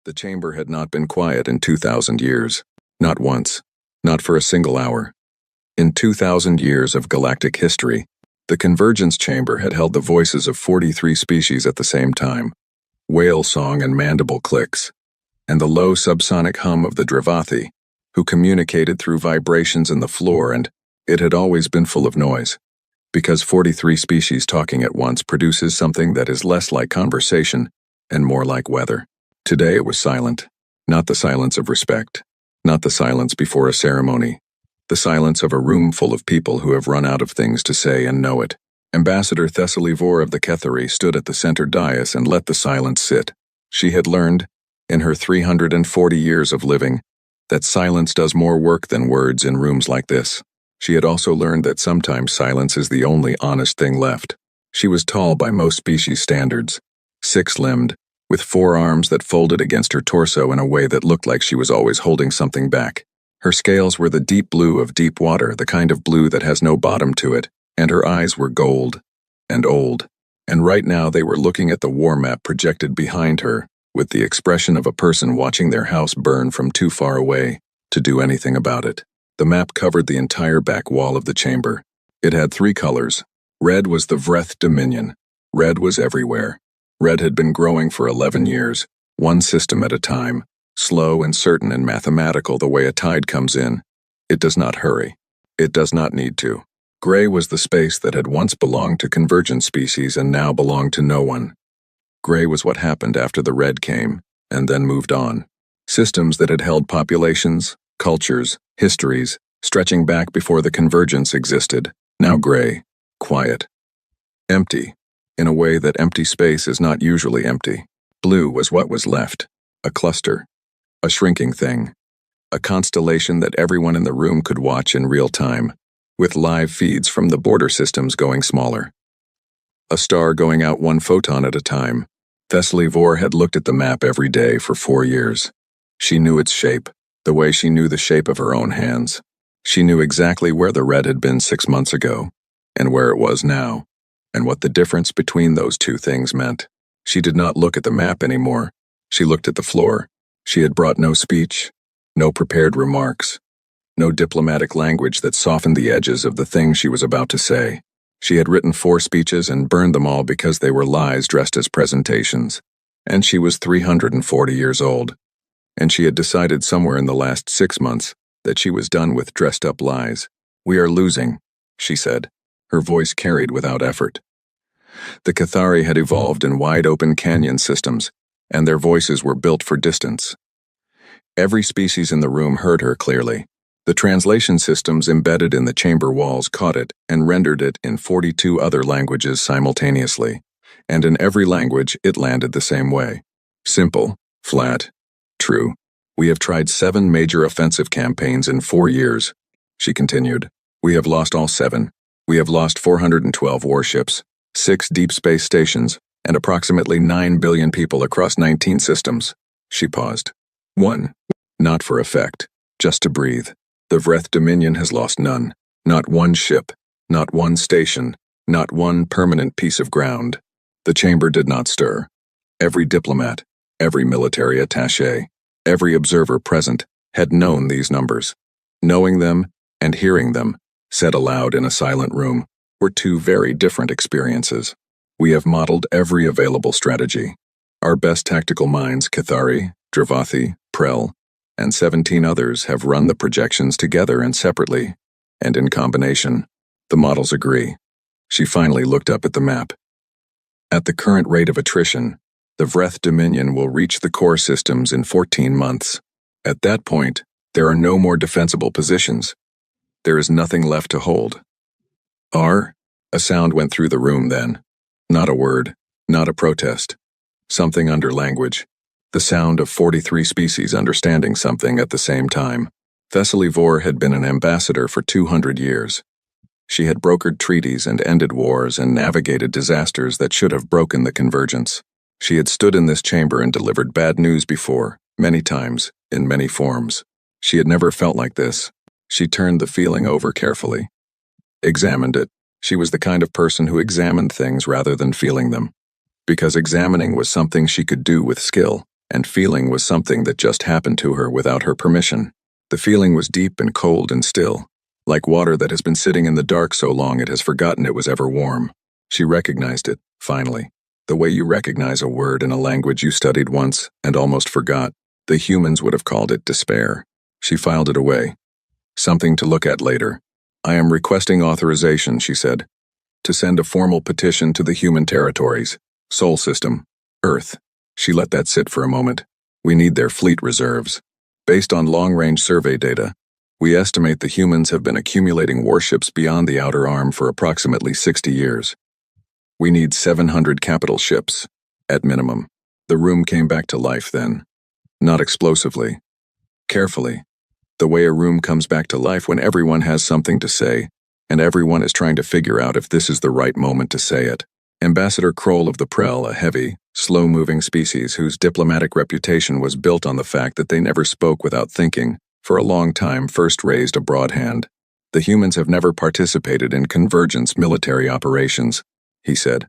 The chamber had not been quiet in 2,000 years. Not once. Not for a single hour. In 2,000 years of galactic history, the convergence chamber had held the voices of 43 species at the same time. Whale song and mandible clicks. And the low subsonic hum of the Everyth, who communicated through vibrations in the floor, and it had always been full of noise. Because 43 species talking at once produces something that is less like conversation and more like weather. Today it was silent. Not the silence of respect. Not the silence before a ceremony. The silence of a room full of people who have run out of things to say and know it. Ambassador Thessaly Vor of the Kethari stood at the center dais and let the silence sit. She had learned, in her 340 years of living, that silence does more work than words in rooms like this. She had also learned that sometimes silence is the only honest thing left. She was tall by most species standards, six-limbed, with 4 arms that folded against her torso in a way that looked like she was always holding something back. Her scales were the deep blue of deep water, the kind of blue that has no bottom to it, and her eyes were gold and old. And right now they were looking at the war map projected behind her, with the expression of a person watching their house burn from too far away to do anything about it. The map covered the entire back wall of the chamber. It had 3 colors. Red was the Everyth Dominion. Red was everywhere. Red had been growing for 11 years, one system at a time, slow and certain and mathematical the way a tide comes in. It does not hurry. It does not need to. Gray was the space that had once belonged to convergent species and now belonged to no one. Gray was what happened after the red came, and then moved on. Systems that had held populations, cultures, histories, stretching back before the convergence existed, now gray, quiet, empty, in a way that empty space is not usually empty. Blue was what was left, a cluster, a shrinking thing, a constellation that everyone in the room could watch in real time, with live feeds from the border systems going smaller. A star going out 1 photon at a time. Thessaly Vor had looked at the map every day for 4 years. She knew its shape, the way she knew the shape of her own hands. She knew exactly where the red had been 6 months ago, and where it was now, and what the difference between those 2 things meant. She did not look at the map anymore. She looked at the floor. She had brought no speech, no prepared remarks, no diplomatic language that softened the edges of the thing she was about to say. She had written 4 speeches and burned them all because they were lies dressed as presentations. And she was 340 years old. And she had decided somewhere in the last 6 months that she was done with dressed-up lies. "We are losing," she said, her voice carried without effort. The Kethari had evolved in wide-open canyon systems, and their voices were built for distance. Every species in the room heard her clearly. The translation systems embedded in the chamber walls caught it and rendered it in 42 other languages simultaneously, and in every language it landed the same way. Simple, flat, true. "We have tried 7 major offensive campaigns in 4 years," she continued. "We have lost all 7. We have lost 412 warships, 6 deep space stations, and approximately 9 billion people across 19 systems." She paused. 1. Not for effect, just to breathe. The Everyth Dominion has lost none. Not one ship, not one station, not one permanent piece of ground. The chamber did not stir. Every diplomat, every military attaché, every observer present had known these numbers. Knowing them and hearing them, said aloud in a silent room, were 2 very different experiences. We have modeled every available strategy. Our best tactical minds, Kethari, Everyth, Prel, and 17 others have run the projections together and separately, and in combination. The models agree. She finally looked up at the map. At the current rate of attrition, the Everyth Dominion will reach the core systems in 14 months. At that point, there are no more defensible positions. There is nothing left to hold. A sound went through the room then. Not a word, not a protest. Something under language. The sound of 43 species understanding something at the same time. Thessaly Vor had been an ambassador for 200 years. She had brokered treaties and ended wars and navigated disasters that should have broken the convergence. She had stood in this chamber and delivered bad news before, many times, in many forms. She had never felt like this. She turned the feeling over carefully. Examined it. She was the kind of person who examined things rather than feeling them. Because examining was something she could do with skill. and feeling was something that just happened to her without her permission. The feeling was deep and cold and still, like water that has been sitting in the dark so long it has forgotten it was ever warm. She recognized it, finally. The way you recognize a word in a language you studied once and almost forgot. The humans would have called it despair. She filed it away. Something to look at later. I am requesting authorization, she said, to send a formal petition to the human territories, Sol System, Earth. She let that sit for a moment. We need their fleet reserves. Based on long-range survey data, we estimate the humans have been accumulating warships beyond the outer arm for approximately 60 years. We need 700 capital ships, at minimum. The room came back to life then. Not explosively. Carefully. The way a room comes back to life when everyone has something to say, and everyone is trying to figure out if this is the right moment to say it. Ambassador Kroll of the Prel, a heavy, slow-moving species whose diplomatic reputation was built on the fact that they never spoke without thinking, for a long time first raised a broad hand. The humans have never participated in convergence military operations, he said.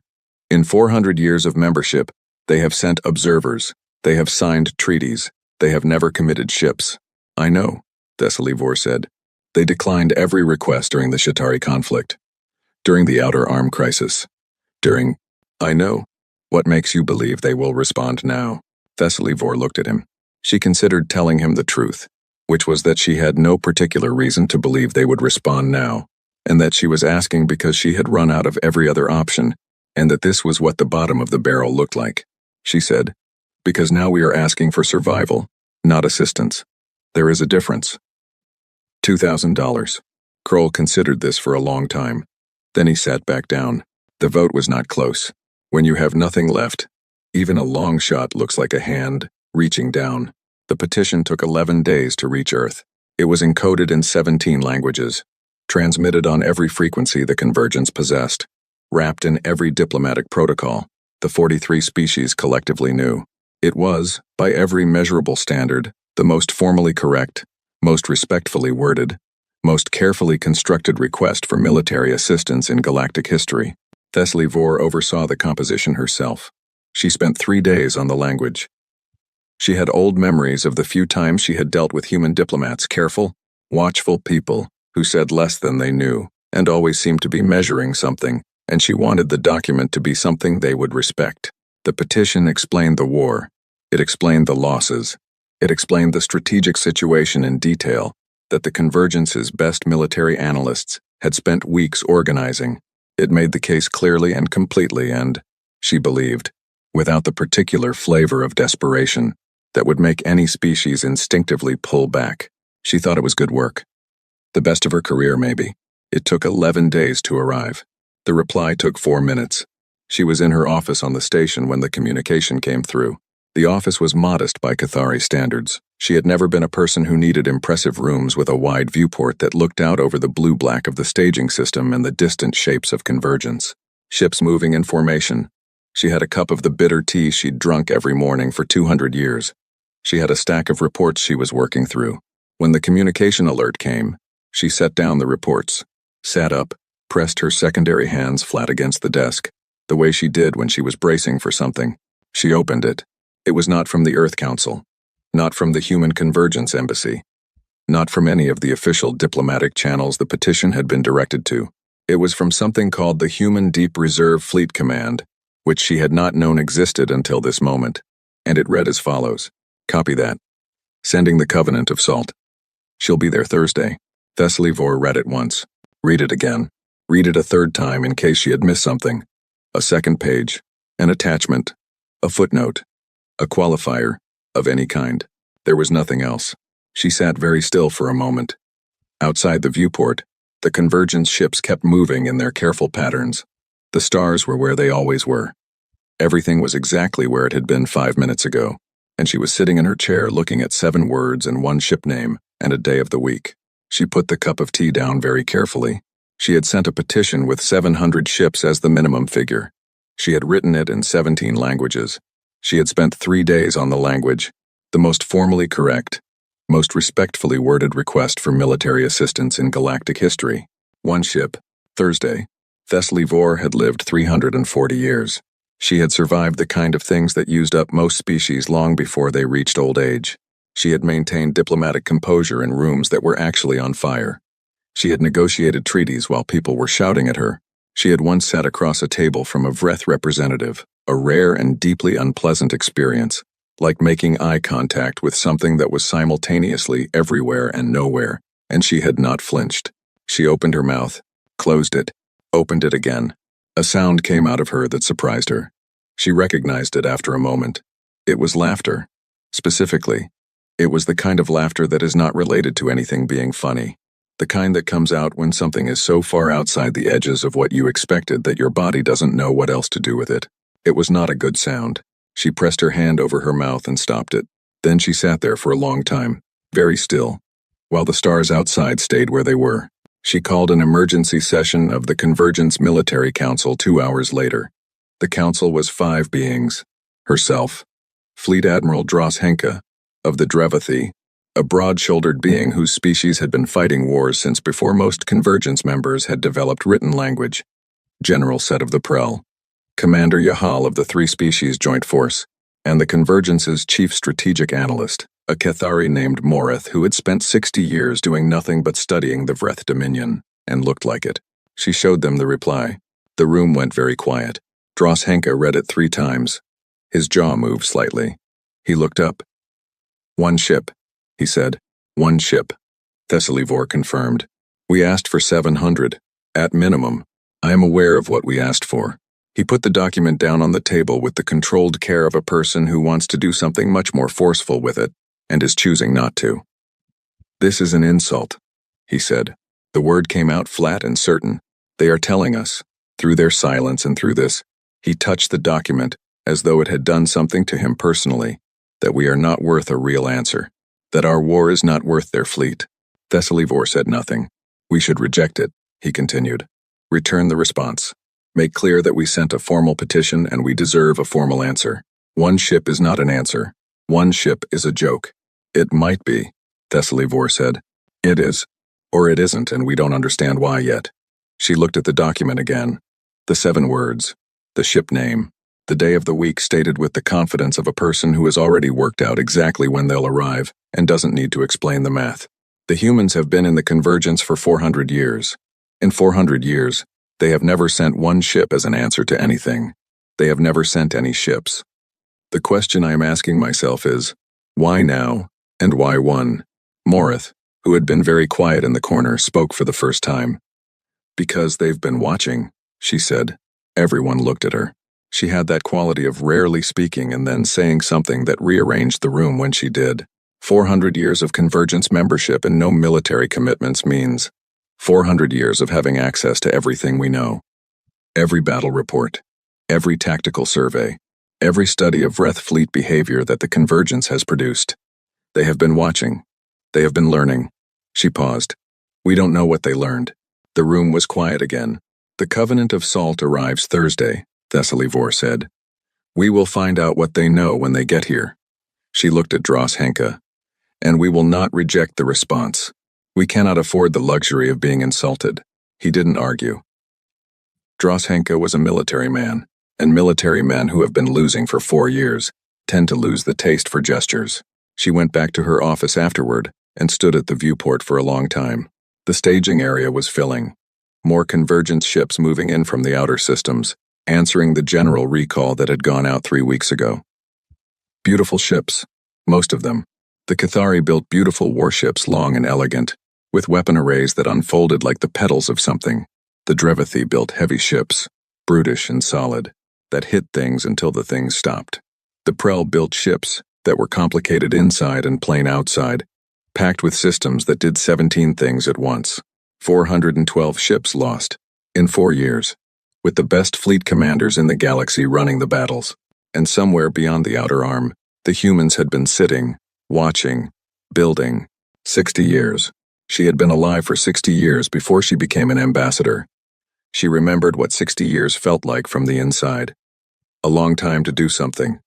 In 400 years of membership, they have sent observers, they have signed treaties, they have never committed ships. I know, Thessalivor said. They declined every request during the Shatari conflict. During the Outer Arm crisis. I know. What makes you believe they will respond now? Thessalivor looked at him. She considered telling him the truth, which was that she had no particular reason to believe they would respond now, and that she was asking because she had run out of every other option, and that this was what the bottom of the barrel looked like. She said, because now we are asking for survival, not assistance. There is a difference. $2,000. Kroll considered this for a long time. Then he sat back down. The vote was not close. When you have nothing left, even a long shot looks like a hand reaching down. The petition took 11 days to reach Earth. It was encoded in 17 languages, transmitted on every frequency the convergence possessed, wrapped in every diplomatic protocol the 43 species collectively knew. It was, by every measurable standard, the most formally correct, most respectfully worded, most carefully constructed request for military assistance in galactic history. Thessalivor oversaw the composition herself. She spent 3 days on the language. She had old memories of the few times she had dealt with human diplomats, careful, watchful people who said less than they knew and always seemed to be measuring something, and she wanted the document to be something they would respect. The petition explained the war. It explained the losses. It explained the strategic situation in detail that the Convergence's best military analysts had spent weeks organizing. It made the case clearly and completely and, she believed, without the particular flavor of desperation that would make any species instinctively pull back. She thought it was good work. The best of her career, maybe. It took 11 days to arrive. The reply took 4 minutes. She was in her office on the station when the communication came through. The office was modest by Cathari standards. She had never been a person who needed impressive rooms with a wide viewport that looked out over the blue-black of the staging system and the distant shapes of convergence. Ships moving in formation. She had a cup of the bitter tea she'd drunk every morning for 200 years. She had a stack of reports she was working through. When the communication alert came, she set down the reports, sat up, pressed her secondary hands flat against the desk, the way she did when she was bracing for something. She opened it. It was not from the Earth Council, not from the Human Convergence Embassy, not from any of the official diplomatic channels the petition had been directed to. It was from something called the Human Deep Reserve Fleet Command, which she had not known existed until this moment, and it read as follows. Copy that. Sending the Covenant of Salt. She'll be there Thursday. Thessalivor read it once. Read it again. Read it a third time in case she had missed something. A second page. An attachment. A footnote. A qualifier. Of any kind. There was nothing else. She sat very still for a moment. Outside the viewport, the convergence ships kept moving in their careful patterns. The stars were where they always were. Everything was exactly where it had been 5 minutes ago, and she was sitting in her chair looking at 7 words and 1 ship name and a day of the week. She put the cup of tea down very carefully. She had sent a petition with 700 ships as the minimum figure. She had written it in 17 languages. She had spent 3 days on the language, the most formally correct, most respectfully worded request for military assistance in galactic history. 1 ship, Thursday. Thessalivor had lived 340 years. She had survived the kind of things that used up most species long before they reached old age. She had maintained diplomatic composure in rooms that were actually on fire. She had negotiated treaties while people were shouting at her. She had once sat across a table from a Everyth representative, a rare and deeply unpleasant experience, like making eye contact with something that was simultaneously everywhere and nowhere, and she had not flinched. She opened her mouth, closed it, opened it again. A sound came out of her that surprised her. She recognized it after a moment. It was laughter. Specifically, it was the kind of laughter that is not related to anything being funny. The kind that comes out when something is so far outside the edges of what you expected that your body doesn't know what else to do with it. It was not a good sound. She pressed her hand over her mouth and stopped it. Then she sat there for a long time, very still, while the stars outside stayed where they were. She called an emergency session of the Convergence Military Council 2 hours later. The council was 5 beings. Herself, Fleet Admiral Dros Henke, of the Everyth, a broad-shouldered being whose species had been fighting wars since before most Convergence members had developed written language. General Set of the Prel, Commander Yahal of the 3 Species Joint Force, and the Convergence's chief strategic analyst, a Cathari named Warship who had spent 60 years doing nothing but studying the Everyth Dominion, and looked like it. She showed them the reply. The room went very quiet. Dros Henke read it 3 times. His jaw moved slightly. He looked up. "1 ship," he said. "1 ship." Thessalivor confirmed. "We asked for 700, at minimum. I am aware of what we asked for." He put the document down on the table with the controlled care of a person who wants to do something much more forceful with it, and is choosing not to. "This is an insult," he said. The word came out flat and certain. "They are telling us, through their silence and through this," he touched the document as though it had done something to him personally, "that we are not worth a real answer, that our war is not worth their fleet." Thessalivor said nothing. "We should reject it," he continued. "Return the response. Make clear that we sent a formal petition and we deserve a formal answer. 1 ship is not an answer. 1 ship is a joke." "It might be," Thessalivor said. "It is. Or it isn't, and we don't understand why yet." She looked at the document again. The 7 words. The ship name. The day of the week stated with the confidence of a person who has already worked out exactly when they'll arrive and doesn't need to explain the math. The humans have been in the Convergence for 400 years. In 400 years, they have never sent 1 ship as an answer to anything. They have never sent any ships. The question I am asking myself is, why now, and why 1? Warship, who had been very quiet in the corner, spoke for the first time. "Because they've been watching," she said. Everyone looked at her. She had that quality of rarely speaking and then saying something that rearranged the room when she did. 400 years of Convergence membership and no military commitments means 400 years of having access to everything we know. Every battle report, every tactical survey, every study of Everyth fleet behavior that the Convergence has produced. They have been watching. They have been learning. She paused. "We don't know what they learned." The room was quiet again. "The Covenant of Salt arrives Thursday," Thessalivor said. "We will find out what they know when they get here." She looked at Dros Henke. "And we will not reject the response. We cannot afford the luxury of being insulted." He didn't argue. Dros Henke was a military man, and military men who have been losing for 4 years tend to lose the taste for gestures. She went back to her office afterward and stood at the viewport for a long time. The staging area was filling. More Convergence ships moving in from the outer systems, answering the general recall that had gone out 3 weeks ago. Beautiful ships, most of them. The Cathari built beautiful warships, long and elegant, with weapon arrays that unfolded like the petals of something. The Everyth built heavy ships, brutish and solid, that hit things until the things stopped. The Prel built ships that were complicated inside and plain outside, packed with systems that did 17 things at once. 412 ships lost, in 4 years, with the best fleet commanders in the galaxy running the battles. And somewhere beyond the outer arm, the humans had been sitting, watching, building. 60 years. She had been alive for 60 years before she became an ambassador. She remembered what 60 years felt like from the inside. A long time to do something.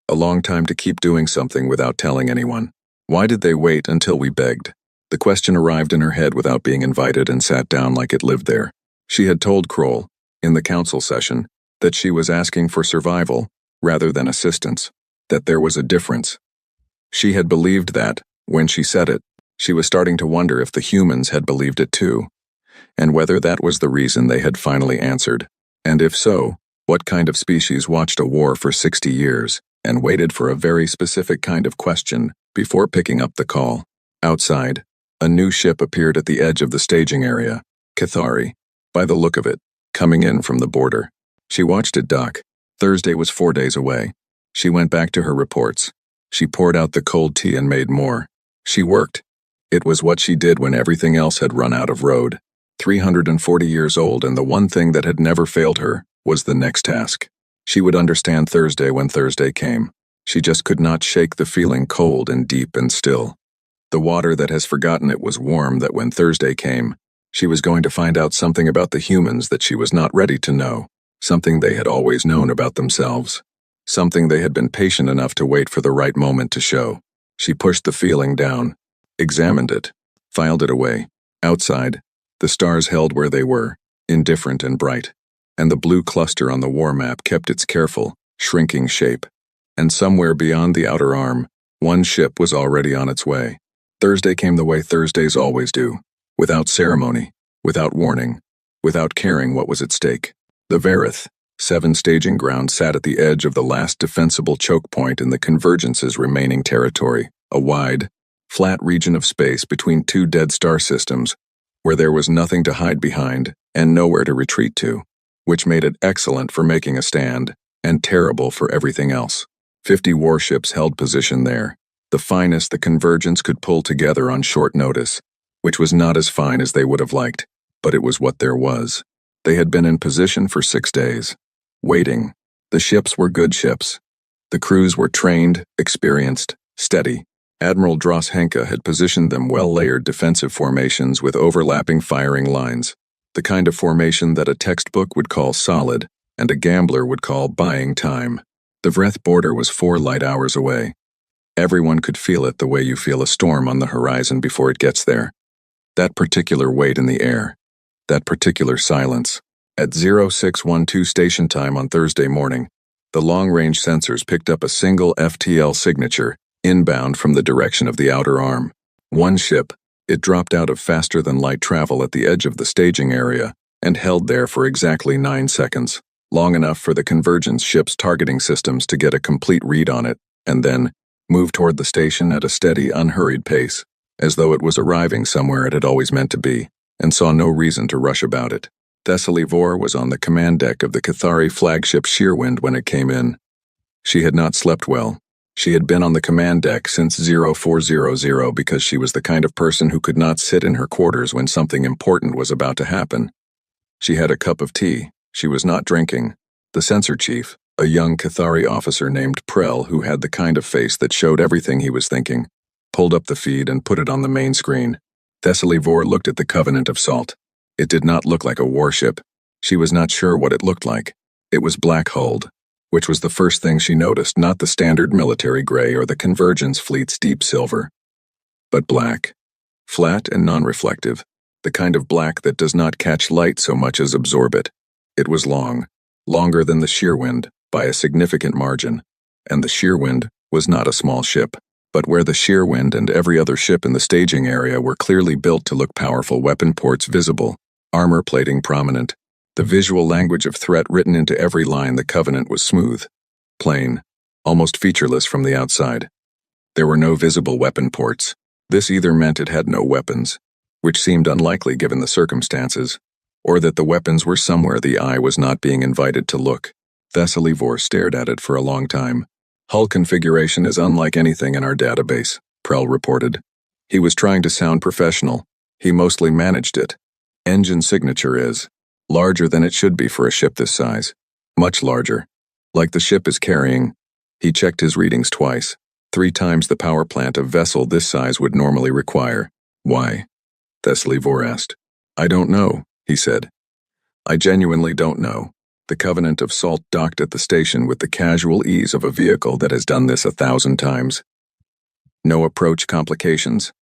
A long time to keep doing something without telling anyone. Why did they wait until we begged? The question arrived in her head without being invited and sat down like it lived there. She had told Kroll, in the council session, that she was asking for survival rather than assistance, that there was a difference. She had believed that, when she said it, she was starting to wonder if the humans had believed it too, and whether that was the reason they had finally answered, and if so, what kind of species watched a war for 60 years and waited for a very specific kind of question before picking up the call. Outside, a new ship appeared at the edge of the staging area, Cathari, by the look of it, coming in from the border. She watched it dock. Thursday was 4 days away. She went back to her reports. She poured out the cold tea and made more. She worked. It was what she did when everything else had run out of road. 340 years old, and the one thing that had never failed her was the next task. She would understand Thursday when Thursday came. She just could not shake the feeling cold and deep and still. The water that has forgotten it was warm that when Thursday came, she was going to find out something about the humans that she was not ready to know, something they had always known about themselves, something they had been patient enough to wait for the right moment to show. She pushed the feeling down, examined it, filed it away. Outside, the stars held where they were, indifferent and bright, and the blue cluster on the war map kept its careful, shrinking shape. And somewhere beyond the outer arm, one ship was already on its way. Thursday came the way Thursdays always do, without ceremony, without warning, without caring what was at stake. The Everyth, 7 staging ground, sat at the edge of the last defensible choke point in the Convergence's remaining territory, a wide, flat region of space between 2 dead star systems, where there was nothing to hide behind and nowhere to retreat to, which made it excellent for making a stand and terrible for everything else. 50 warships held position there, the finest the Convergence could pull together on short notice, which was not as fine as they would have liked, but it was what there was. They had been in position for 6 days, waiting. The ships were good ships. The crews were trained, experienced, steady. Admiral Dross Henke had positioned them well-layered defensive formations with overlapping firing lines, the kind of formation that a textbook would call solid and a gambler would call buying time. The Everyth border was 4 light hours away. Everyone could feel it the way you feel a storm on the horizon before it gets there. That particular weight in the air. That particular silence. At 0612 station time on Thursday morning, the long-range sensors picked up a single FTL signature inbound from the direction of the outer arm. One ship. It dropped out of faster-than-light travel at the edge of the staging area and held there for exactly 9 seconds, long enough for the Convergence ship's targeting systems to get a complete read on it, and then move toward the station at a steady, unhurried pace, as though it was arriving somewhere it had always meant to be, and saw no reason to rush about it. Thessaly Vor was on the command deck of the Cathari flagship Shearwind when it came in. She had not slept well. She had been on the command deck since 0400 because she was the kind of person who could not sit in her quarters when something important was about to happen. She had a cup of tea. She was not drinking. The sensor chief, a young Cathari officer named Prell who had the kind of face that showed everything he was thinking, pulled up the feed and put it on the main screen. Thessaly Vor looked at the Covenant of Salt. It did not look like a warship. She was not sure what it looked like. It was black-hulled, which was the first thing she noticed, not the standard military gray or the Convergence fleet's deep silver, but black, flat and non-reflective, the kind of black that does not catch light so much as absorb it. It was long, longer than the Shearwind by a significant margin, and the Shearwind was not a small ship, but where the Shearwind and every other ship in the staging area were clearly built to look powerful, weapon ports visible, armor plating prominent. The visual language of threat written into every line, the Covenant was smooth, plain, almost featureless from the outside. There were no visible weapon ports. This either meant it had no weapons, which seemed unlikely given the circumstances, or that the weapons were somewhere the eye was not being invited to look. Thessaly Vor stared at it for a long time. Hull configuration is unlike anything in our database, Prell reported. He was trying to sound professional. He mostly managed it. Engine signature is larger than it should be for a ship this size. Much larger. Like the ship is carrying. He checked his readings twice. 3 times the power plant a vessel this size would normally require. Why? Thessaly Vor asked. I don't know, he said. I genuinely don't know. The Covenant of Salt docked at the station with the casual ease of a vehicle that has done this 1,000 times. No approach complications.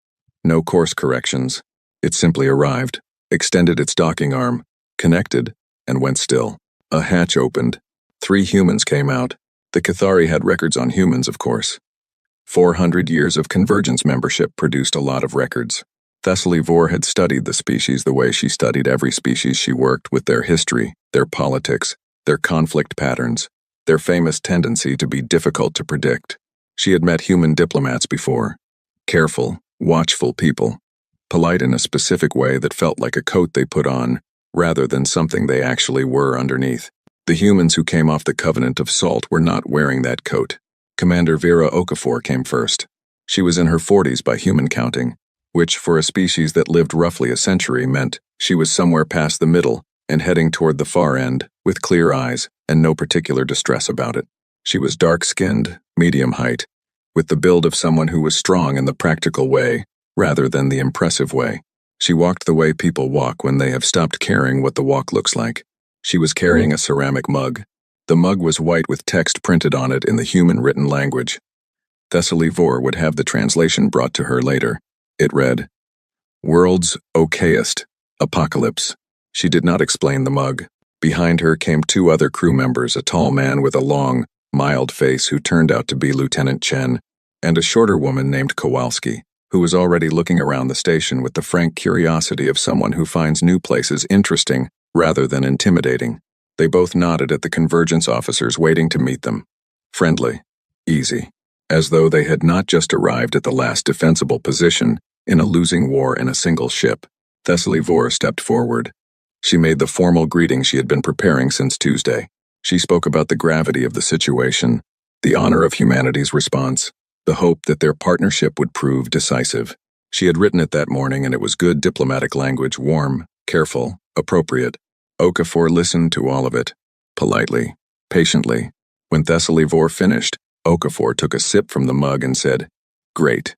No course corrections. It simply arrived, extended its docking arm, connected, and went still. A hatch opened, 3 humans came out. The Cathari had records on humans, of course. 400 years of Convergence membership produced a lot of records. Thessaly Vor had studied the species the way she studied every species she worked with, their history, their politics, their conflict patterns, their famous tendency to be difficult to predict. She had met human diplomats before. Careful, watchful people. Polite in a specific way that felt like a coat they put on, rather than something they actually were underneath. The humans who came off the Covenant of Salt were not wearing that coat. Commander Vera Okafor came first. She was in her 40s by human counting, which for a species that lived roughly a century meant she was somewhere past the middle and heading toward the far end, with clear eyes and no particular distress about it. She was dark-skinned, medium height, with the build of someone who was strong in the practical way, rather than the impressive way. She walked the way people walk when they have stopped caring what the walk looks like. She was carrying a ceramic mug. The mug was white with text printed on it in the human written language. Thessaly Vor would have the translation brought to her later. It read, "World's okayest, apocalypse." She did not explain the mug. Behind her came 2 other crew members, a tall man with a long, mild face who turned out to be Lieutenant Chen, and a shorter woman named Kowalski, who was already looking around the station with the frank curiosity of someone who finds new places interesting rather than intimidating. They both nodded at the Convergence officers waiting to meet them. Friendly. Easy. As though they had not just arrived at the last defensible position in a losing war in a single ship. Thessaly Vor stepped forward. She made the formal greeting she had been preparing since Tuesday. She spoke about the gravity of the situation, the honor of humanity's response, the hope that their partnership would prove decisive. She had written it that morning, and it was good diplomatic language, warm, careful, appropriate. Okafor listened to all of it, politely, patiently. When Thessaly Vor finished, Okafor took a sip from the mug and said, "Great.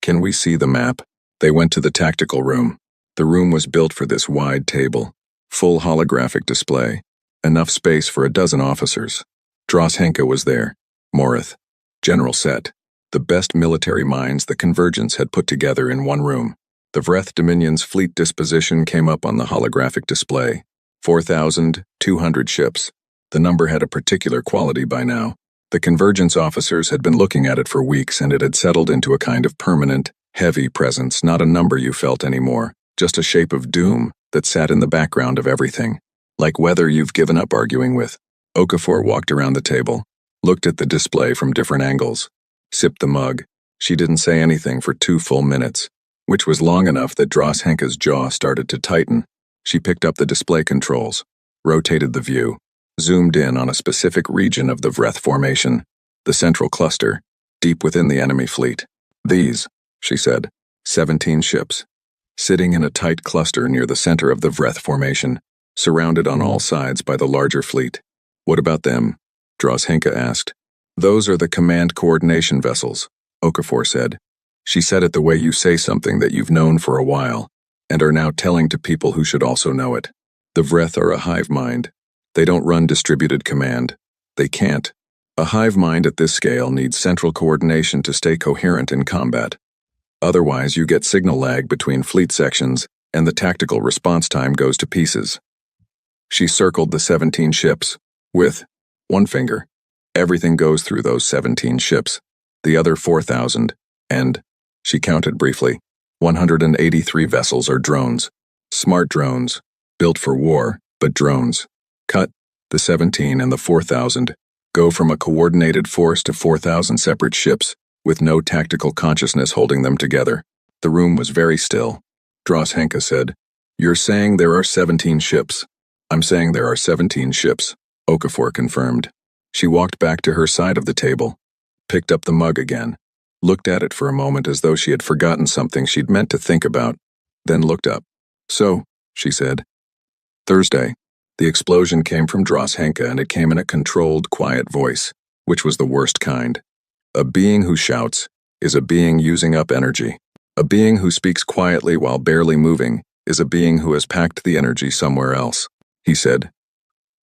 Can we see the map?" They went to the tactical room. The room was built for this wide table, full holographic display, enough space for 12 officers. Dross Henke was there, Morith, General Set, the best military minds the Convergence had put together in one room. The Everyth Dominion's fleet disposition came up on the holographic display. 4,200 ships. The number had a particular quality by now. The Convergence officers had been looking at it for weeks, and it had settled into a kind of permanent, heavy presence, not a number you felt anymore, just a shape of doom that sat in the background of everything, like weather you've given up arguing with. Okafor walked around the table, looked at the display from different angles, sipped the mug. She didn't say anything for 2 full minutes, which was long enough that Dross Henke's jaw started to tighten. She picked up the display controls, rotated the view, zoomed in on a specific region of the Everyth formation, the central cluster, deep within the enemy fleet. "These," she said, 17 ships, sitting in a tight cluster near the center of the Everyth formation, surrounded on all sides by the larger fleet. "What about them?" Dross Henke asked. "Those are the command coordination vessels," Okafor said. She said it the way you say something that you've known for a while, and are now telling to people who should also know it. The Everyth are a hive mind. They don't run distributed command. They can't. A hive mind at this scale needs central coordination to stay coherent in combat. Otherwise, you get signal lag between fleet sections, and the tactical response time goes to pieces. She circled the 17 ships, with one finger. Everything goes through those 17 ships. The other 4,000, and, she counted briefly, 183 vessels are drones. Smart drones, built for war, but drones. Cut, the 17 and the 4,000, go from a coordinated force to 4,000 separate ships, with no tactical consciousness holding them together. The room was very still. Dross Henke said, "You're saying there are 17 ships." "I'm saying there are 17 ships," Okafor confirmed. She walked back to her side of the table, picked up the mug again, looked at it for a moment as though she had forgotten something she'd meant to think about, then looked up. "So," she said. "Thursday." The explosion came from Dross Henke, and it came in a controlled, quiet voice, which was the worst kind. A being who shouts is a being using up energy. A being who speaks quietly while barely moving is a being who has packed the energy somewhere else, he said.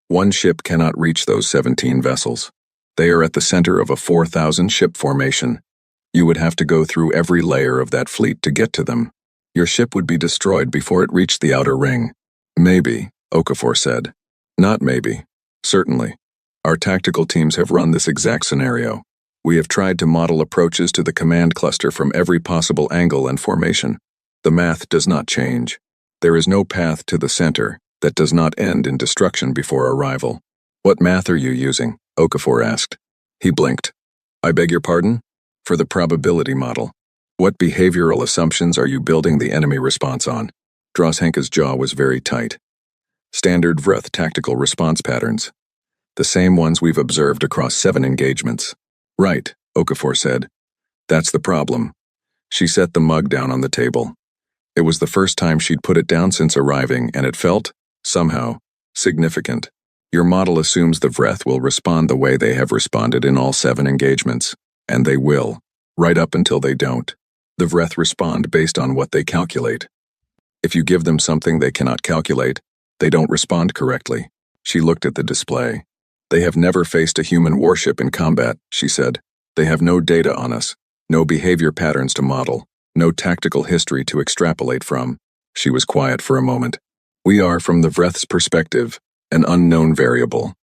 One ship cannot reach those 17 vessels. They are at the center of a 4,000 ship formation. You would have to go through every layer of that fleet to get to them. Your ship would be destroyed before it reached the outer ring. "Maybe," Okafor said. "Not maybe. Certainly. Our tactical teams have run this exact scenario. We have tried to model approaches to the command cluster from every possible angle and formation. The math does not change. There is no path to the center that does not end in destruction before arrival. What math are you using? Okafor asked. He blinked. I beg your pardon? For the probability model. What behavioral assumptions are you building the enemy response on? Droshenka's jaw was very tight. Standard Everyth tactical response patterns. The same ones we've observed across 7 engagements. Right, Okafor said. That's the problem. She set the mug down on the table. It was the first time she'd put it down since arriving, and it felt, somehow, significant. Your model assumes the Everyth will respond the way they have responded in all 7 engagements, and they will, right up until they don't. The Everyth respond based on what they calculate. If you give them something they cannot calculate, they don't respond correctly. She looked at the display. They have never faced a human warship in combat, she said. They have no data on us, no behavior patterns to model, no tactical history to extrapolate from. She was quiet for a moment. We are, from the Everyth's perspective, an unknown variable.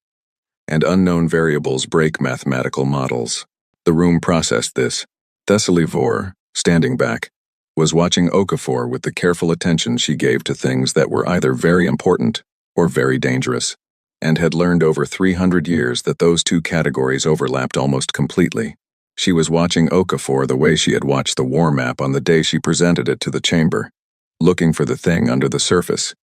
And unknown variables break mathematical models. The room processed this. Thessaly Vor, standing back, was watching Okafor with the careful attention she gave to things that were either very important or very dangerous, and had learned over 300 years that those 2 categories overlapped almost completely. She was watching Okafor the way she had watched the war map on the day she presented it to the chamber, looking for the thing under the surface.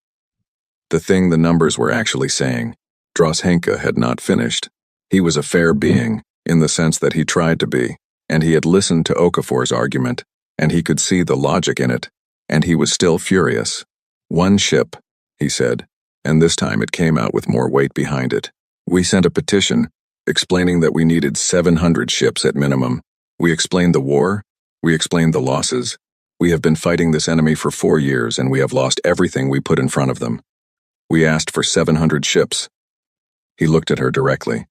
The thing the numbers were actually saying. Droshenka had not finished. He was a fair being, in the sense that he tried to be, and he had listened to Okafor's argument, and he could see the logic in it, and he was still furious. 1 ship, he said, and this time it came out with more weight behind it. We sent a petition, explaining that we needed 700 ships at minimum. We explained the war, we explained the losses. We have been fighting this enemy for 4 years, and we have lost everything we put in front of them. We asked for 700 ships. He looked at her directly.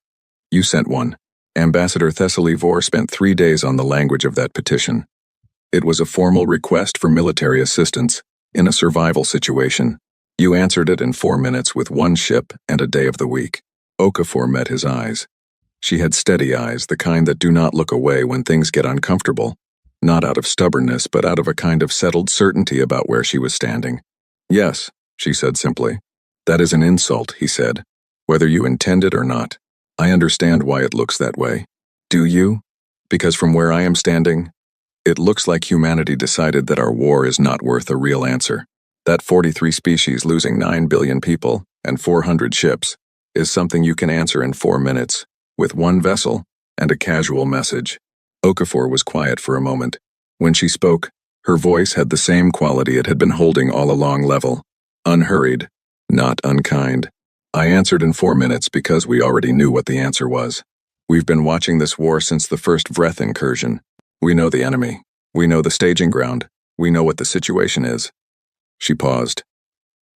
You sent one. Ambassador Thessaly Vor spent 3 days on the language of that petition. It was a formal request for military assistance in a survival situation. You answered it in 4 minutes with 1 ship and a day of the week. Okafor met his eyes. She had steady eyes, the kind that do not look away when things get uncomfortable, not out of stubbornness, but out of a kind of settled certainty about where she was standing. Yes, she said simply. That is an insult, he said, whether you intend it or not. I understand why it looks that way. Do you? Because from where I am standing, it looks like humanity decided that our war is not worth a real answer. That 43 species losing 9 billion people and 400 ships is something you can answer in 4 minutes, with 1 vessel and a casual message. Okafor was quiet for a moment. When she spoke, her voice had the same quality it had been holding all along, level, unhurried, not unkind. I answered in 4 minutes because we already knew what the answer was. We've been watching this war since the first Everyth incursion. We know the enemy. We know the staging ground. We know what the situation is. She paused.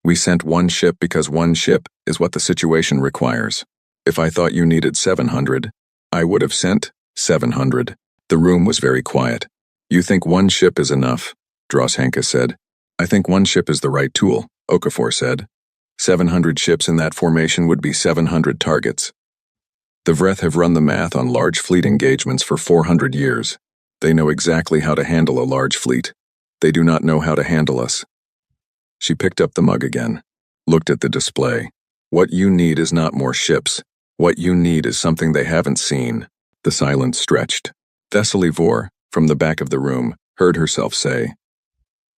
We sent 1 ship because 1 ship is what the situation requires. If I thought you needed 700, I would have sent 700. The room was very quiet. You think 1 ship is enough, Droshenka said. I think 1 ship is the right tool, Okafor said. 700 ships in that formation would be 700 targets. The Everyth have run the math on large fleet engagements for 400 years. They know exactly how to handle a large fleet. They do not know how to handle us. She picked up the mug again, looked at the display. What you need is not more ships. What you need is something they haven't seen. The silence stretched. Thessaly Vor, from the back of the room, heard herself say,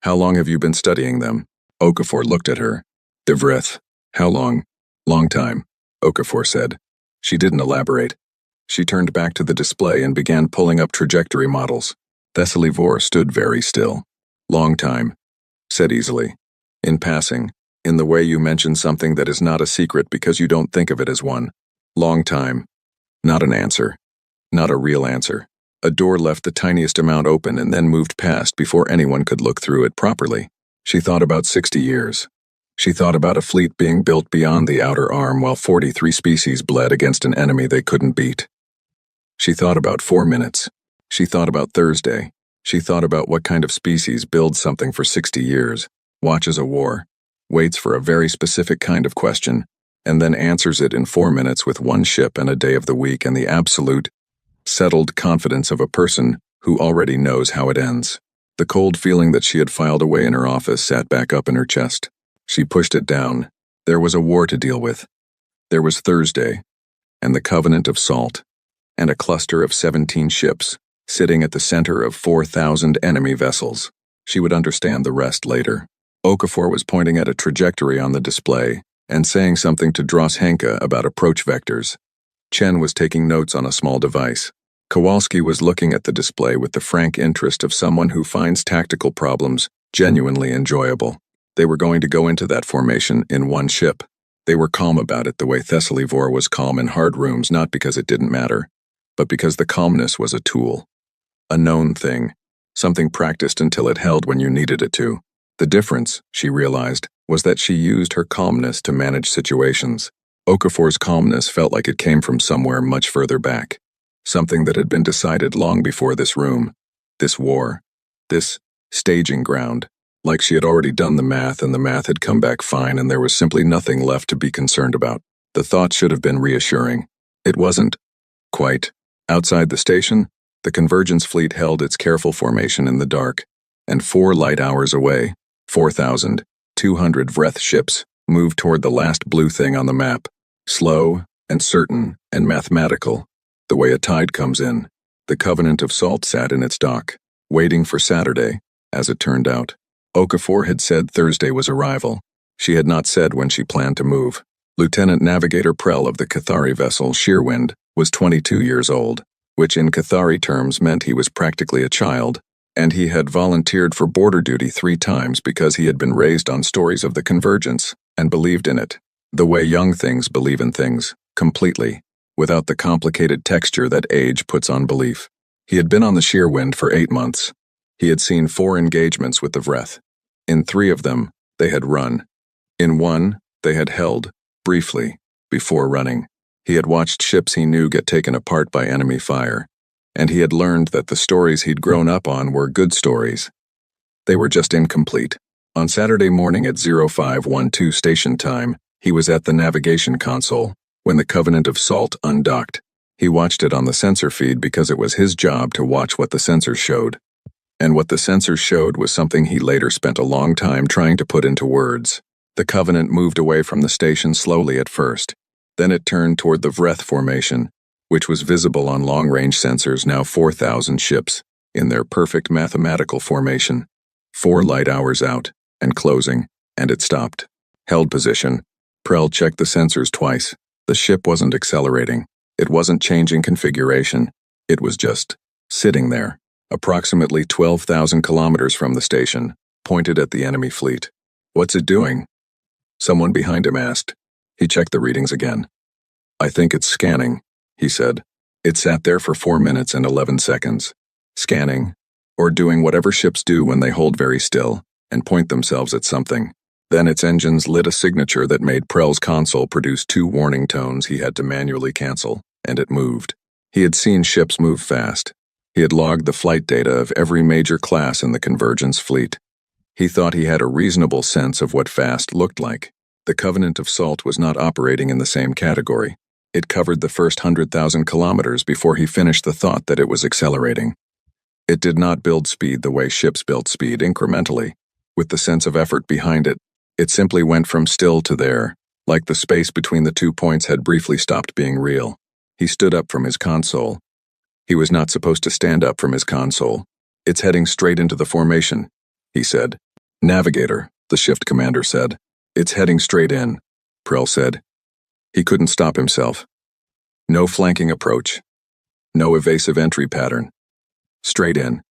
How long have you been studying them? Okafor looked at her. The Everyth. How long? Long time, Okafor said. She didn't elaborate. She turned back to the display and began pulling up trajectory models. Thessaly Vor stood very still. Long time, said easily. In passing, in the way you mention something that is not a secret because you don't think of it as one. Long time. Not an answer. Not a real answer. A door left the tiniest amount open and then moved past before anyone could look through it properly. She thought about 60 years. She thought about a fleet being built beyond the outer arm while 43 species bled against an enemy they couldn't beat. She thought about 4 minutes. She thought about Thursday. She thought about what kind of species builds something for 60 years, watches a war, waits for a very specific kind of question, and then answers it in 4 minutes with one ship and a day of the week and the absolute, settled confidence of a person who already knows how it ends. The cold feeling that she had filed away in her office sat back up in her chest. She pushed it down. There was a war to deal with. There was Thursday, and the Covenant of Salt, and a cluster of 17 ships, sitting at the center of 4,000 enemy vessels. She would understand the rest later. Okafor was pointing at a trajectory on the display and saying something to Dross Henke about approach vectors. Chen was taking notes on a small device. Kowalski was looking at the display with the frank interest of someone who finds tactical problems genuinely enjoyable. They were going to go into that formation in one ship. They were calm about it the way Thessalivor was calm in hard rooms, not because it didn't matter, but because the calmness was a tool. A known thing, something practiced until it held when you needed it to. The difference, she realized, was that she used her calmness to manage situations. Okafor's calmness felt like it came from somewhere much further back. Something that had been decided long before this room, this war, this staging ground. Like she had already done the math and the math had come back fine and there was simply nothing left to be concerned about. The thought should have been reassuring. It wasn't. Quite. Outside the station, the convergence fleet held its careful formation in the dark, and 4 light hours away, 4,200 Everyth ships moved toward the last blue thing on the map, slow and certain and mathematical, the way a tide comes in. The Covenant of Salt sat in its dock, waiting for Saturday, as it turned out. Okafor had said Thursday was arrival. She had not said when she planned to move. Lieutenant Navigator Prell of the Cathari vessel Shearwind was 22 years old, which in Cathari terms meant he was practically a child, and he had volunteered for border duty 3 times because he had been raised on stories of the convergence and believed in it, the way young things believe in things, completely, without the complicated texture that age puts on belief. He had been on the Shearwind for 8 months. He had seen 4 engagements with the Everyth. In 3 of them, they had run. In 1, they had held, briefly, before running. He had watched ships he knew get taken apart by enemy fire, and he had learned that the stories he'd grown up on were good stories. They were just incomplete. On Saturday morning at 0512 station time, he was at the navigation console when the Covenant of Salt undocked. He watched it on the sensor feed because it was his job to watch what the sensors showed. And what the sensors showed was something he later spent a long time trying to put into words. The Covenant moved away from the station slowly at first. Then it turned toward the Everyth formation, which was visible on long-range sensors, now 4,000 ships, in their perfect mathematical formation. 4 light hours out, and closing, and it stopped. Held position. Prell checked the sensors twice. The ship wasn't accelerating. It wasn't changing configuration. It was just sitting there, approximately 12,000 kilometers from the station, pointed at the enemy fleet. "What's it doing?" Someone behind him asked. He checked the readings again. "I think it's scanning," he said. It sat there for 4 minutes and 11 seconds. Scanning, or doing whatever ships do when they hold very still and point themselves at something. Then its engines lit a signature that made Prell's console produce 2 warning tones he had to manually cancel, and it moved. He had seen ships move fast. He had logged the flight data of every major class in the Convergence fleet. He thought he had a reasonable sense of what fast looked like. The Covenant of Salt was not operating in the same category. It covered the first 100,000 kilometers before he finished the thought that it was accelerating. It did not build speed the way ships built speed, incrementally, with the sense of effort behind it. It simply went from still to there, like the space between the 2 points had briefly stopped being real. He stood up from his console. He was not supposed to stand up from his console. "It's heading straight into the formation," he said. "Navigator," the shift commander said. "It's heading straight in," Prell said. He couldn't stop himself. No flanking approach. No evasive entry pattern. Straight in.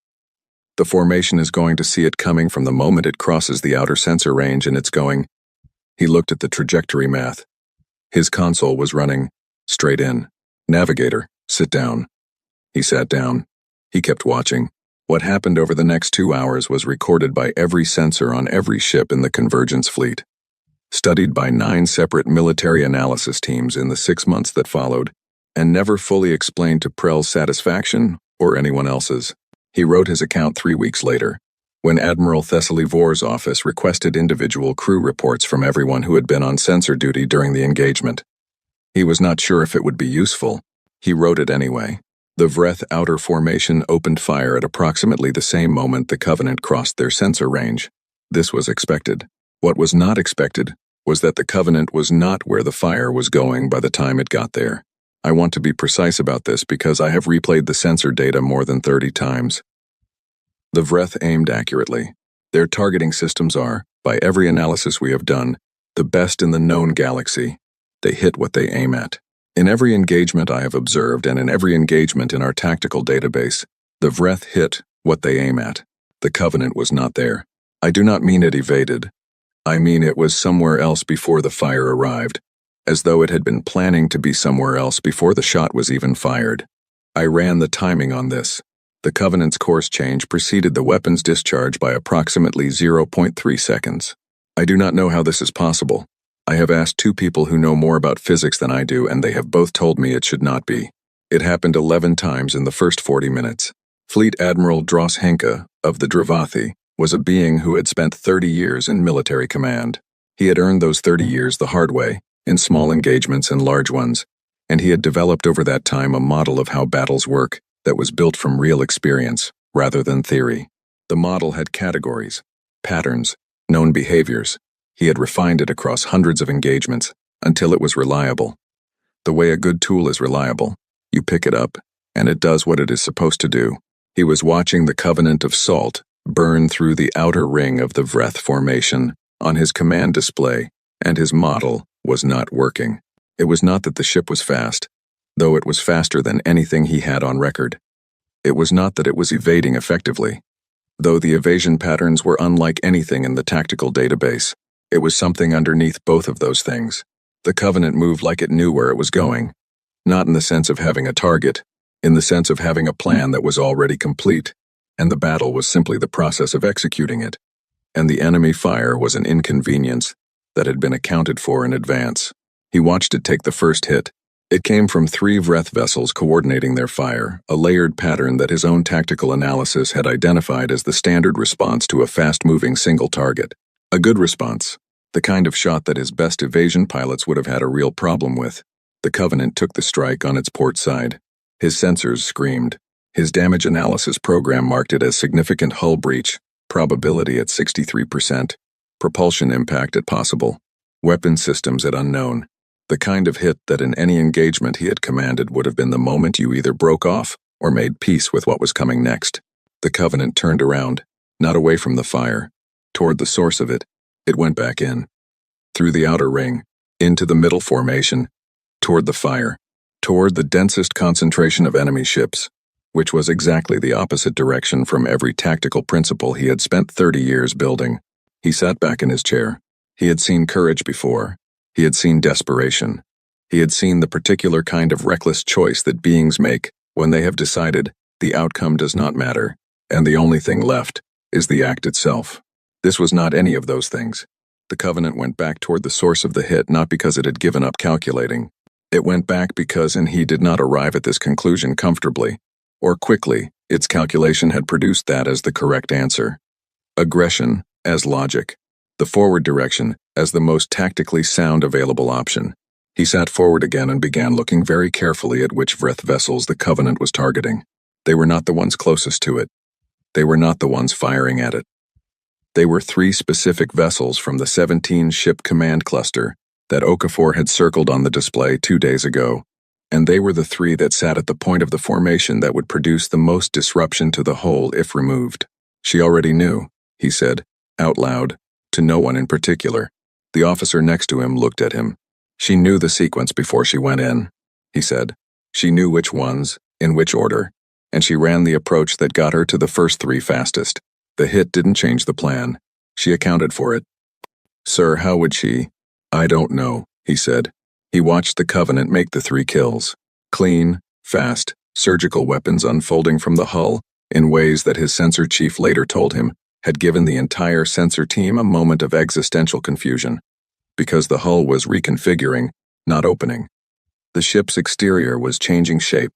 The formation is going to see it coming from the moment it crosses the outer sensor range, and it's going. He looked at the trajectory math. His console was running. Straight in. "Navigator, sit down." He sat down. He kept watching. What happened over the next 2 hours was recorded by every sensor on every ship in the Convergence fleet. Studied by 9 separate military analysis teams in the 6 months that followed, and never fully explained to Prell's satisfaction or anyone else's. He wrote his account 3 weeks later, when Admiral Thessaly Vor's office requested individual crew reports from everyone who had been on sensor duty during the engagement. He was not sure if it would be useful. He wrote it anyway. The Everyth outer formation opened fire at approximately the same moment the Covenant crossed their sensor range. This was expected. What was not expected was that the Covenant was not where the fire was going by the time it got there. I want to be precise about this because I have replayed the sensor data more than 30 times. The Everyth aimed accurately. Their targeting systems are, by every analysis we have done, the best in the known galaxy. They hit what they aim at. In every engagement I have observed and in every engagement in our tactical database, the Everyth hit what they aim at. The Covenant was not there. I do not mean it evaded. I mean it was somewhere else before the fire arrived, as though it had been planning to be somewhere else before the shot was even fired. I ran the timing on this. The Covenant's course change preceded the weapon's discharge by approximately 0.3 seconds. I do not know how this is possible. I have asked 2 people who know more about physics than I do, and they have both told me it should not be. It happened 11 times in the first 40 minutes. Fleet Admiral Dross Henke of the Dravathi was a being who had spent 30 years in military command. He had earned those 30 years the hard way, in small engagements and large ones, and he had developed over that time a model of how battles work that was built from real experience, rather than theory. The model had categories, patterns, known behaviors. He had refined it across hundreds of engagements, until it was reliable. The way a good tool is reliable, you pick it up, and it does what it is supposed to do. He was watching the Covenant of Salt burn through the outer ring of the Everyth formation on his command display, and his model was not working. It was not that the ship was fast, though it was faster than anything he had on record. It was not that it was evading effectively, though the evasion patterns were unlike anything in the tactical database. It was something underneath both of those things. The Covenant moved like it knew where it was going, not in the sense of having a target, in the sense of having a plan that was already complete, and the battle was simply the process of executing it. And the enemy fire was an inconvenience that had been accounted for in advance. He watched it take the first hit. It came from 3 Everyth vessels coordinating their fire, a layered pattern that his own tactical analysis had identified as the standard response to a fast-moving single target. A good response, the kind of shot that his best evasion pilots would have had a real problem with. The Covenant took the strike on its port side. His sensors screamed. His damage analysis program marked it as significant hull breach, probability at 63%, propulsion impact at possible, weapon systems at unknown. The kind of hit that in any engagement he had commanded would have been the moment you either broke off or made peace with what was coming next. The Covenant turned around, not away from the fire, toward the source of it. It went back in, through the outer ring, into the middle formation, toward the fire, toward the densest concentration of enemy ships, which was exactly the opposite direction from every tactical principle he had spent 30 years building. He sat back in his chair. He had seen courage before. He had seen desperation. He had seen the particular kind of reckless choice that beings make when they have decided the outcome does not matter, and the only thing left is the act itself. This was not any of those things. The Covenant went back toward the source of the hit not because it had given up calculating. It went back because he did not arrive at this conclusion comfortably, or quickly. Its calculation had produced that as the correct answer. Aggression as logic. The forward direction as the most tactically sound available option. He sat forward again and began looking very carefully at which Everyth vessels the Covenant was targeting. They were not the ones closest to it. They were not the ones firing at it. They were 3 specific vessels from the 17-ship command cluster that Okafor had circled on the display 2 days ago, and they were the 3 that sat at the point of the formation that would produce the most disruption to the whole if removed. She already knew, he said, out loud, to no one in particular. The officer next to him looked at him. She knew the sequence before she went in, he said. She knew which ones, in which order, and she ran the approach that got her to the first 3 fastest. The hit didn't change the plan. She accounted for it. Sir, how would she? I don't know, he said. He watched the Covenant make the 3 kills. Clean, fast, surgical weapons unfolding from the hull in ways that his sensor chief later told him had given the entire sensor team a moment of existential confusion, because the hull was reconfiguring, not opening. The ship's exterior was changing shape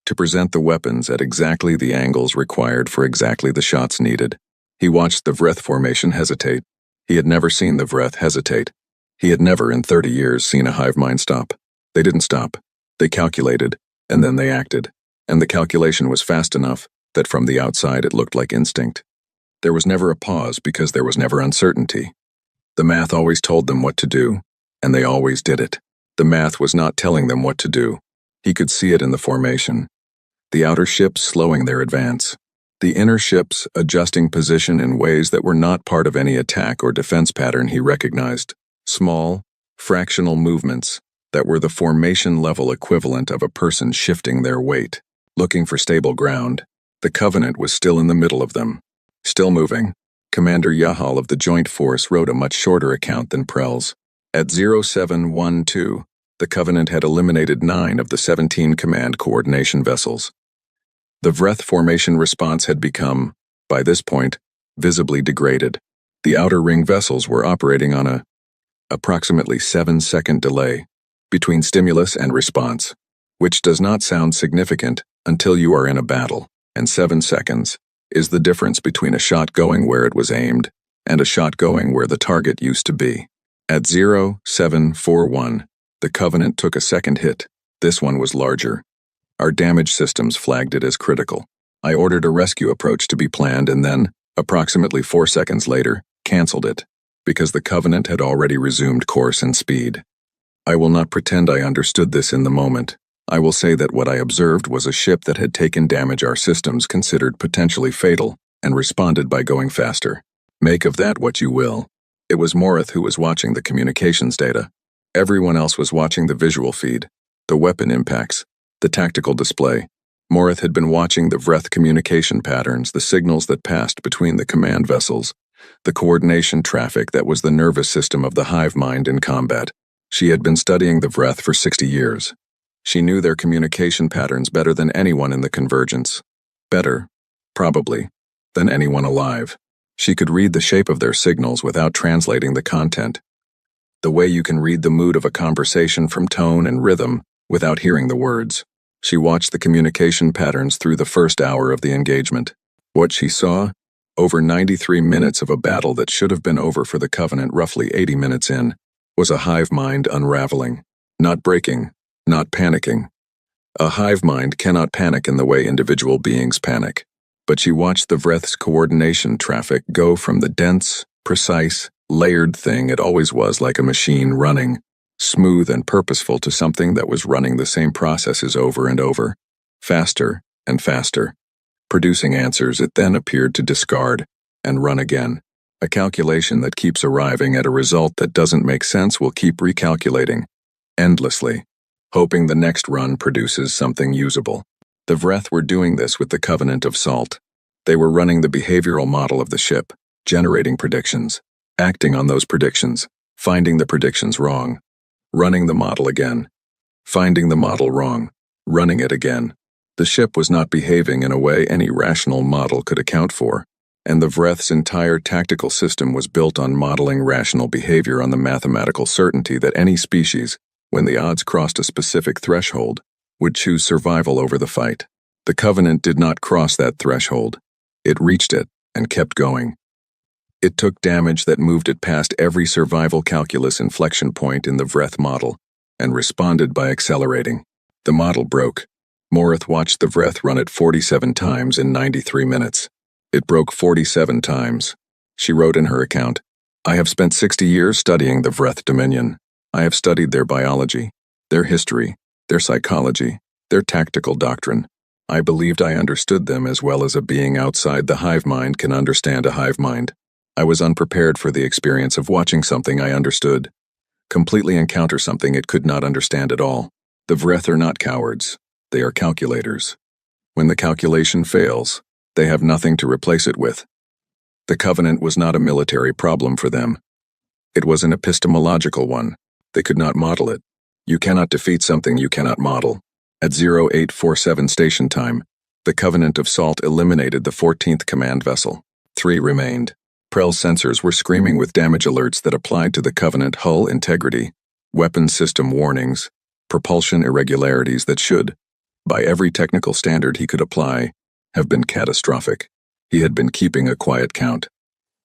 to present the weapons at exactly the angles required for exactly the shots needed. He watched the Everyth formation hesitate. He had never seen the Everyth hesitate. He had never in 30 years seen a hive mind stop. They didn't stop. They calculated, and then they acted. And the calculation was fast enough that from the outside it looked like instinct. There was never a pause because there was never uncertainty. The math always told them what to do, and they always did it. The math was not telling them what to do. He could see it in the formation. The outer ships slowing their advance. The inner ships adjusting position in ways that were not part of any attack or defense pattern he recognized. Small, fractional movements that were the formation-level equivalent of a person shifting their weight, looking for stable ground. The Covenant was still in the middle of them. Still moving. Commander Yahal of the Joint Force wrote a much shorter account than Prell's. At 0712, the Covenant had eliminated 9 of the 17 command coordination vessels. The Everyth formation response had become, by this point, visibly degraded. The outer ring vessels were operating on a approximately 7-second delay between stimulus and response, which does not sound significant until you are in a battle, and 7 seconds is the difference between a shot going where it was aimed and a shot going where the target used to be. At 0741, the Covenant took a second hit. This one was larger. Our damage systems flagged it as critical. I ordered a rescue approach to be planned and then, approximately 4 seconds later, canceled it, because the Covenant had already resumed course and speed. I will not pretend I understood this in the moment. I will say that what I observed was a ship that had taken damage our systems considered potentially fatal and responded by going faster. Make of that what you will. It was Warship who was watching the communications data. Everyone else was watching the visual feed, the weapon impacts, the tactical display. Warship had been watching the Everyth communication patterns, the signals that passed between the command vessels, the coordination traffic that was the nervous system of the hive mind in combat. She had been studying the Everyth for 60 years. She knew their communication patterns better than anyone in the convergence. Better, probably, than anyone alive. She could read the shape of their signals without translating the content. The way you can read the mood of a conversation from tone and rhythm without hearing the words. She watched the communication patterns through the first hour of the engagement. What she saw? Over 93 minutes of a battle that should have been over for the Covenant roughly 80 minutes in, was a hive mind unraveling. Not breaking, not panicking. A hive mind cannot panic in the way individual beings panic. But she watched the Everyth's coordination traffic go from the dense, precise, layered thing it always was, like a machine running, smooth and purposeful, to something that was running the same processes over and over, faster and faster, producing answers it then appeared to discard and run again. A calculation that keeps arriving at a result that doesn't make sense will keep recalculating, endlessly, hoping the next run produces something usable. The Everyth were doing this with the Covenant of Salt. They were running the behavioral model of the ship, generating predictions, acting on those predictions, finding the predictions wrong, running the model again, finding the model wrong, running it again. The ship was not behaving in a way any rational model could account for, and the Everyth's entire tactical system was built on modeling rational behavior on the mathematical certainty that any species, when the odds crossed a specific threshold, would choose survival over the fight. The Covenant did not cross that threshold. It reached it and kept going. It took damage that moved it past every survival calculus inflection point in the Everyth model and responded by accelerating. The model broke. Warship watched the Everyth run it 47 times in 93 minutes. It broke 47 times. She wrote in her account, "I have spent 60 years studying the Everyth Dominion. I have studied their biology, their history, their psychology, their tactical doctrine. I believed I understood them as well as a being outside the hive mind can understand a hive mind. I was unprepared for the experience of watching something I understood completely encounter something it could not understand at all. The Everyth are not cowards. They are calculators. When the calculation fails, they have nothing to replace it with. The Covenant was not a military problem for them. It was an epistemological one. They could not model it. You cannot defeat something you cannot model. At 0847 station time, the Covenant of Salt eliminated the 14th command vessel. 3 remained. Prell's sensors were screaming with damage alerts that applied to the Covenant hull integrity, weapon system warnings, propulsion irregularities that should, by every technical standard he could apply, have been catastrophic. He had been keeping a quiet count.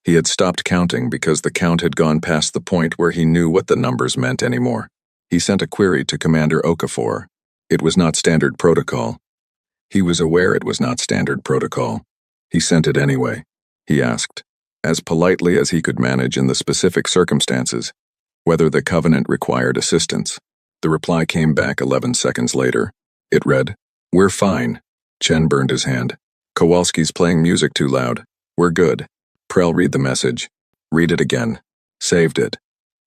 He had stopped counting because the count had gone past the point where he knew what the numbers meant anymore. He sent a query to Commander Okafor. It was not standard protocol. He was aware it was not standard protocol. He sent it anyway. He asked, as politely as he could manage in the specific circumstances, whether the Covenant required assistance. The reply came back 11 seconds later. It read, "We're fine." Chen burned his hand. "Kowalski's playing music too loud. We're good." Prell read the message. Read it again. Saved it.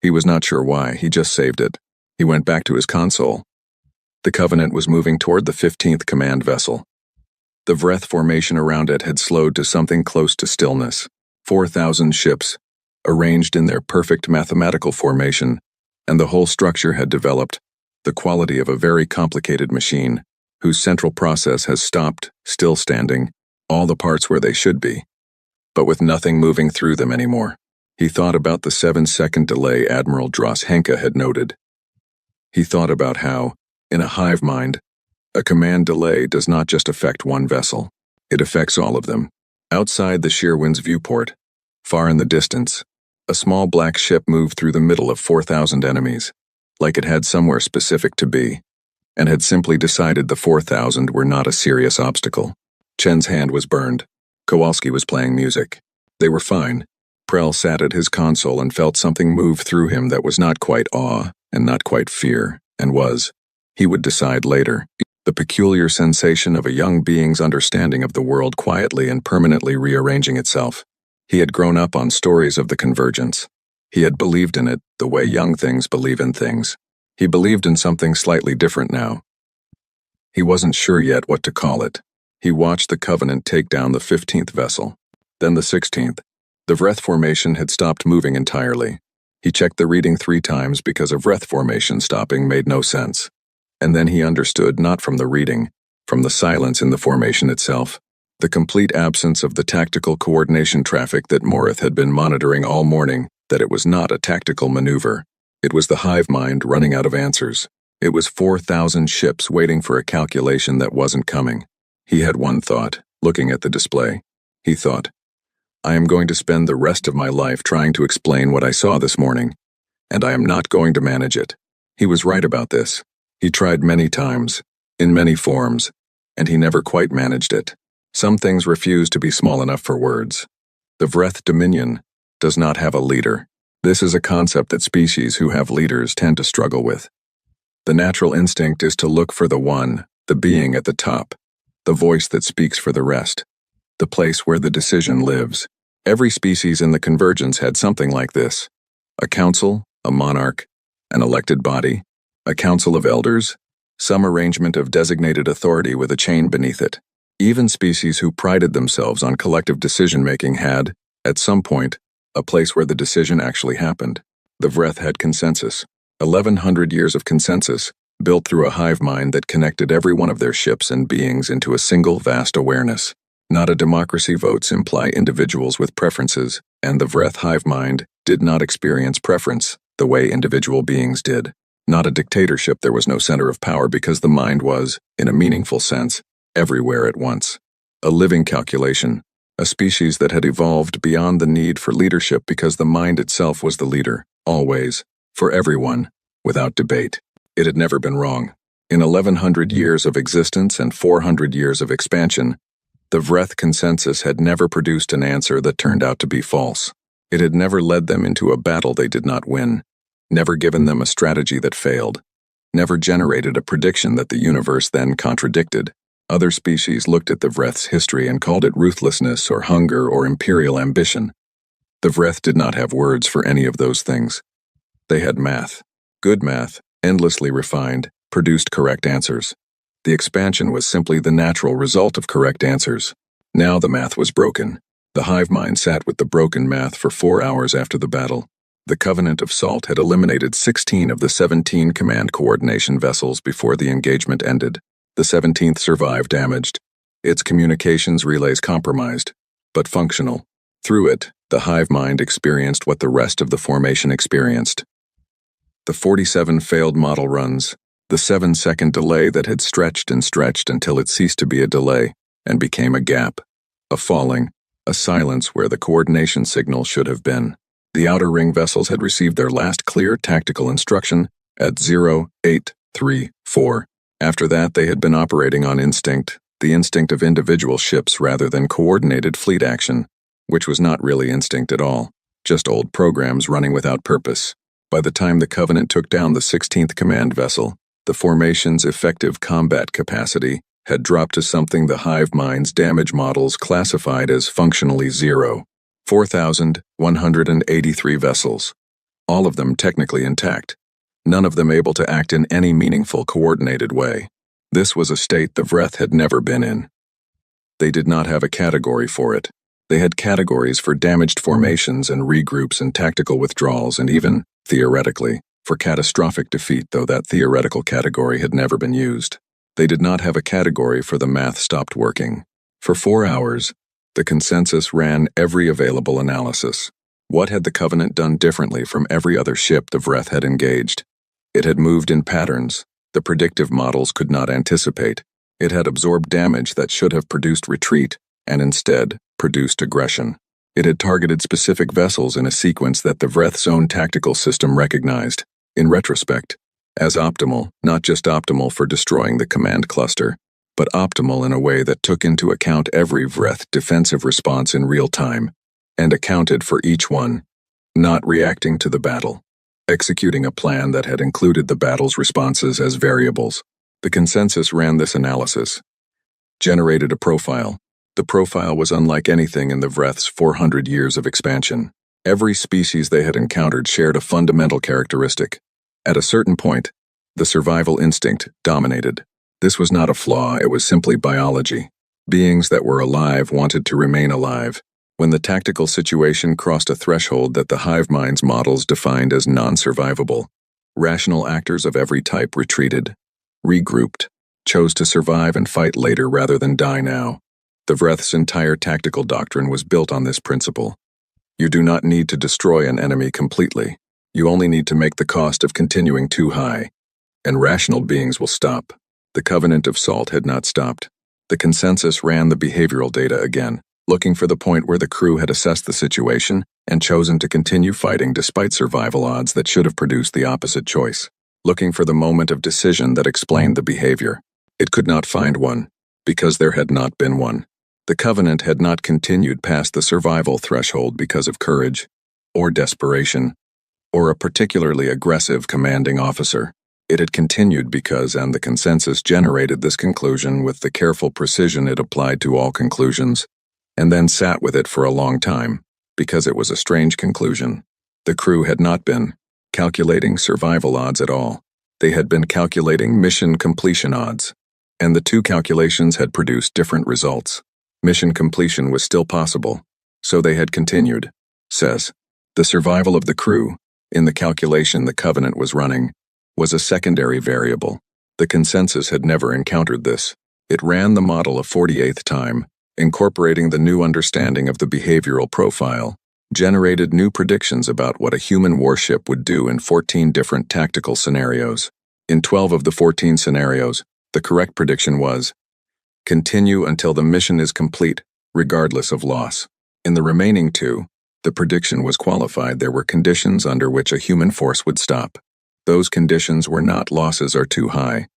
He was not sure why, he just saved it. He went back to his console. The Covenant was moving toward the 15th command vessel. The Everyth formation around it had slowed to something close to stillness. 4,000 ships, arranged in their perfect mathematical formation, and the whole structure had developed the quality of a very complicated machine, whose central process has stopped, still standing, all the parts where they should be, but with nothing moving through them anymore. He thought about the 7-second delay Admiral Dross Henke had noted. He thought about how, in a hive mind, a command delay does not just affect one vessel, it affects all of them. Outside the Shearwind's viewport, far in the distance, a small black ship moved through the middle of 4,000 enemies, like it had somewhere specific to be, and had simply decided the 4,000 were not a serious obstacle. Chen's hand was burned. Kowalski was playing music. They were fine. Prell sat at his console and felt something move through him that was not quite awe and not quite fear, and was, he would decide later, the peculiar sensation of a young being's understanding of the world quietly and permanently rearranging itself. He had grown up on stories of the convergence. He had believed in it the way young things believe in things. He believed in something slightly different now. He wasn't sure yet what to call it. He watched the Covenant take down the 15th vessel, then the 16th. The Everyth formation had stopped moving entirely. He checked the reading 3 times because Everyth formation stopping made no sense. And then he understood not from the reading, from the silence in the formation itself, the complete absence of the tactical coordination traffic that Morith had been monitoring all morning, that it was not a tactical maneuver. It was the hive mind running out of answers. It was 4,000 ships waiting for a calculation that wasn't coming. He had one thought, looking at the display. He thought, I am going to spend the rest of my life trying to explain what I saw this morning, and I am not going to manage it. He was right about this. He tried many times, in many forms, and he never quite managed it. Some things refuse to be small enough for words. The Everyth Dominion does not have a leader. This is a concept that species who have leaders tend to struggle with. The natural instinct is to look for the one, the being at the top, the voice that speaks for the rest, the place where the decision lives. Every species in the convergence had something like this: a council, a monarch, an elected body, a council of elders, some arrangement of designated authority with a chain beneath it. Even species who prided themselves on collective decision-making had, at some point, a place where the decision actually happened. The Everyth had consensus. 1,100 years of consensus, built through a hive mind that connected every one of their ships and beings into a single vast awareness. Not a democracy votes imply individuals with preferences, and the Everyth hive mind did not experience preference the way individual beings did. Not a dictatorship, there was no center of power because the mind was, in a meaningful sense, everywhere at once. A living calculation, a species that had evolved beyond the need for leadership because the mind itself was the leader, always, for everyone, without debate. It had never been wrong. In 1,100 years of existence and 400 years of expansion, the Everyth consensus had never produced an answer that turned out to be false. It had never led them into a battle they did not win, never given them a strategy that failed, never generated a prediction that the universe then contradicted. Other species looked at the Everyth's history and called it ruthlessness or hunger or imperial ambition. The Everyth did not have words for any of those things. They had math. Good math, endlessly refined, produced correct answers. The expansion was simply the natural result of correct answers. Now the math was broken. The hive mind sat with the broken math for 4 hours after the battle. The Covenant of Salt had eliminated 16 of the 17 command coordination vessels before the engagement ended. The 17th survived damaged, its communications relays compromised, but functional. Through it, the hive mind experienced what the rest of the formation experienced. The 47 failed model runs, the 7-second delay that had stretched and stretched until it ceased to be a delay and became a gap, a falling, a silence where the coordination signal should have been. The outer ring vessels had received their last clear tactical instruction at 0834. After that, they had been operating on instinct, the instinct of individual ships rather than coordinated fleet action, which was not really instinct at all, just old programs running without purpose. By the time the Covenant took down the 16th Command Vessel, the formation's effective combat capacity had dropped to something the hive mind's damage models classified as functionally zero. 4,183 vessels, all of them technically intact, none of them able to act in any meaningful coordinated way. This was a state the Everyth had never been in. They did not have a category for it. They had categories for damaged formations and regroups and tactical withdrawals and even, theoretically, for catastrophic defeat, though that theoretical category had never been used. They did not have a category for the math stopped working. For 4 hours, the consensus ran every available analysis. What had the Covenant done differently from every other ship the Everyth had engaged? It had moved in patterns the predictive models could not anticipate. It had absorbed damage that should have produced retreat and instead produced aggression. It had targeted specific vessels in a sequence that the Everyth's own tactical system recognized, in retrospect, as optimal, not just optimal for destroying the command cluster, but optimal in a way that took into account every Everyth defensive response in real time, and accounted for each one, not reacting to the battle, executing a plan that had included the battle's responses as variables. The consensus ran this analysis, generated a profile. The profile was unlike anything in the Everyth's 400 years of expansion. Every species they had encountered shared a fundamental characteristic. At a certain point, the survival instinct dominated. This was not a flaw, it was simply biology. Beings that were alive wanted to remain alive. When the tactical situation crossed a threshold that the hive mind's models defined as non-survivable, rational actors of every type retreated, regrouped, chose to survive and fight later rather than die now. The Everyth's entire tactical doctrine was built on this principle. You do not need to destroy an enemy completely. You only need to make the cost of continuing too high, and rational beings will stop. The Covenant of Salt had not stopped. The consensus ran the behavioral data again, looking for the point where the crew had assessed the situation and chosen to continue fighting despite survival odds that should have produced the opposite choice, looking for the moment of decision that explained the behavior. It could not find one, because there had not been one. The Covenant had not continued past the survival threshold because of courage, or desperation, or a particularly aggressive commanding officer. It had continued because, and the consensus generated this conclusion with the careful precision it applied to all conclusions, and then sat with it for a long time, because it was a strange conclusion. The crew had not been calculating survival odds at all. They had been calculating mission completion odds, and the two calculations had produced different results. Mission completion was still possible, so they had continued, says. The survival of the crew, in the calculation the Covenant was running, was a secondary variable. The consensus had never encountered this. It ran the model a 48th time, incorporating the new understanding of the behavioral profile, generated new predictions about what a human warship would do in 14 different tactical scenarios. In 12 of the 14 scenarios, the correct prediction was, continue until the mission is complete, regardless of loss. In the remaining 2, the prediction was qualified. There were conditions under which a human force would stop. Those conditions were not losses are too high.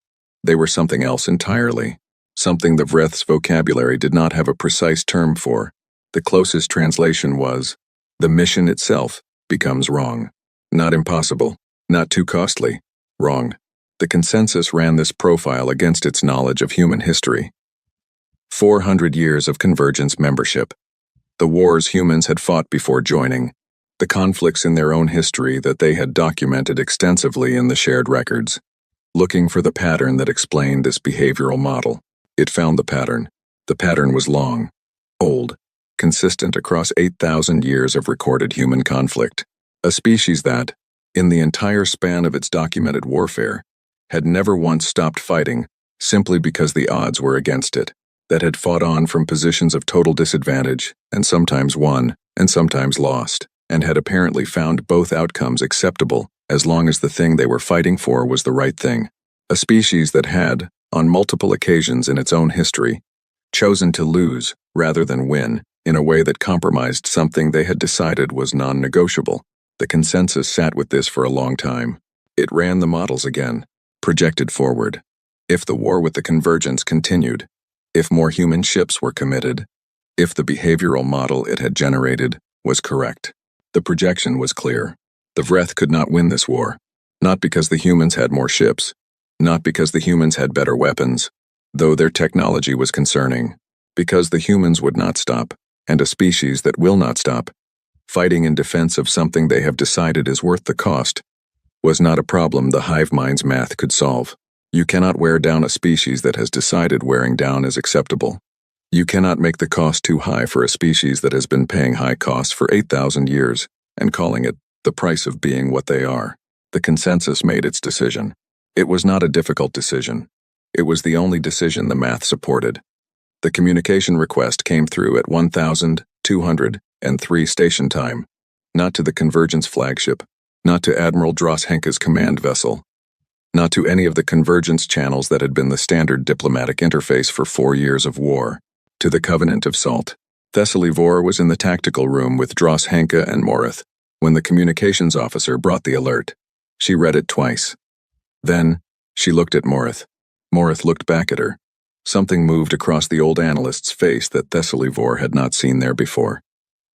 They were something else entirely. Something the Everyth's vocabulary did not have a precise term for. The closest translation was, the mission itself becomes wrong. Not impossible, not too costly, wrong. The consensus ran this profile against its knowledge of human history. 400 years of Convergence membership. The wars humans had fought before joining. The conflicts in their own history that they had documented extensively in the shared records. Looking for the pattern that explained this behavioral model. It found the pattern. The pattern was long, old, consistent across 8,000 years of recorded human conflict. A species that, in the entire span of its documented warfare, had never once stopped fighting simply because the odds were against it, that had fought on from positions of total disadvantage, and sometimes won, and sometimes lost, and had apparently found both outcomes acceptable as long as the thing they were fighting for was the right thing. A species that had, on multiple occasions in its own history, chosen to lose rather than win, in a way that compromised something they had decided was non-negotiable. The consensus sat with this for a long time. It ran the models again, projected forward. If the war with the convergence continued, if more human ships were committed, if the behavioral model it had generated was correct. The projection was clear. The Everyth could not win this war. Not because the humans had more ships, not because the humans had better weapons, though their technology was concerning, because the humans would not stop, and a species that will not stop, fighting in defense of something they have decided is worth the cost, was not a problem the hive mind's math could solve. You cannot wear down a species that has decided wearing down is acceptable. You cannot make the cost too high for a species that has been paying high costs for 8,000 years and calling it the price of being what they are. The consensus made its decision. It was not a difficult decision. It was the only decision the math supported. The communication request came through at 1,203 station time, not to the Convergence flagship, not to Admiral Dross Henke's command vessel, not to any of the Convergence channels that had been the standard diplomatic interface for 4 years of war, to the Covenant of Salt. Thessaly Vor was in the tactical room with Dross Henke and Warship when the communications officer brought the alert. She read it twice. Then, she looked at Warship. Warship looked back at her. Something moved across the old analyst's face that Thessaly Vor had not seen there before.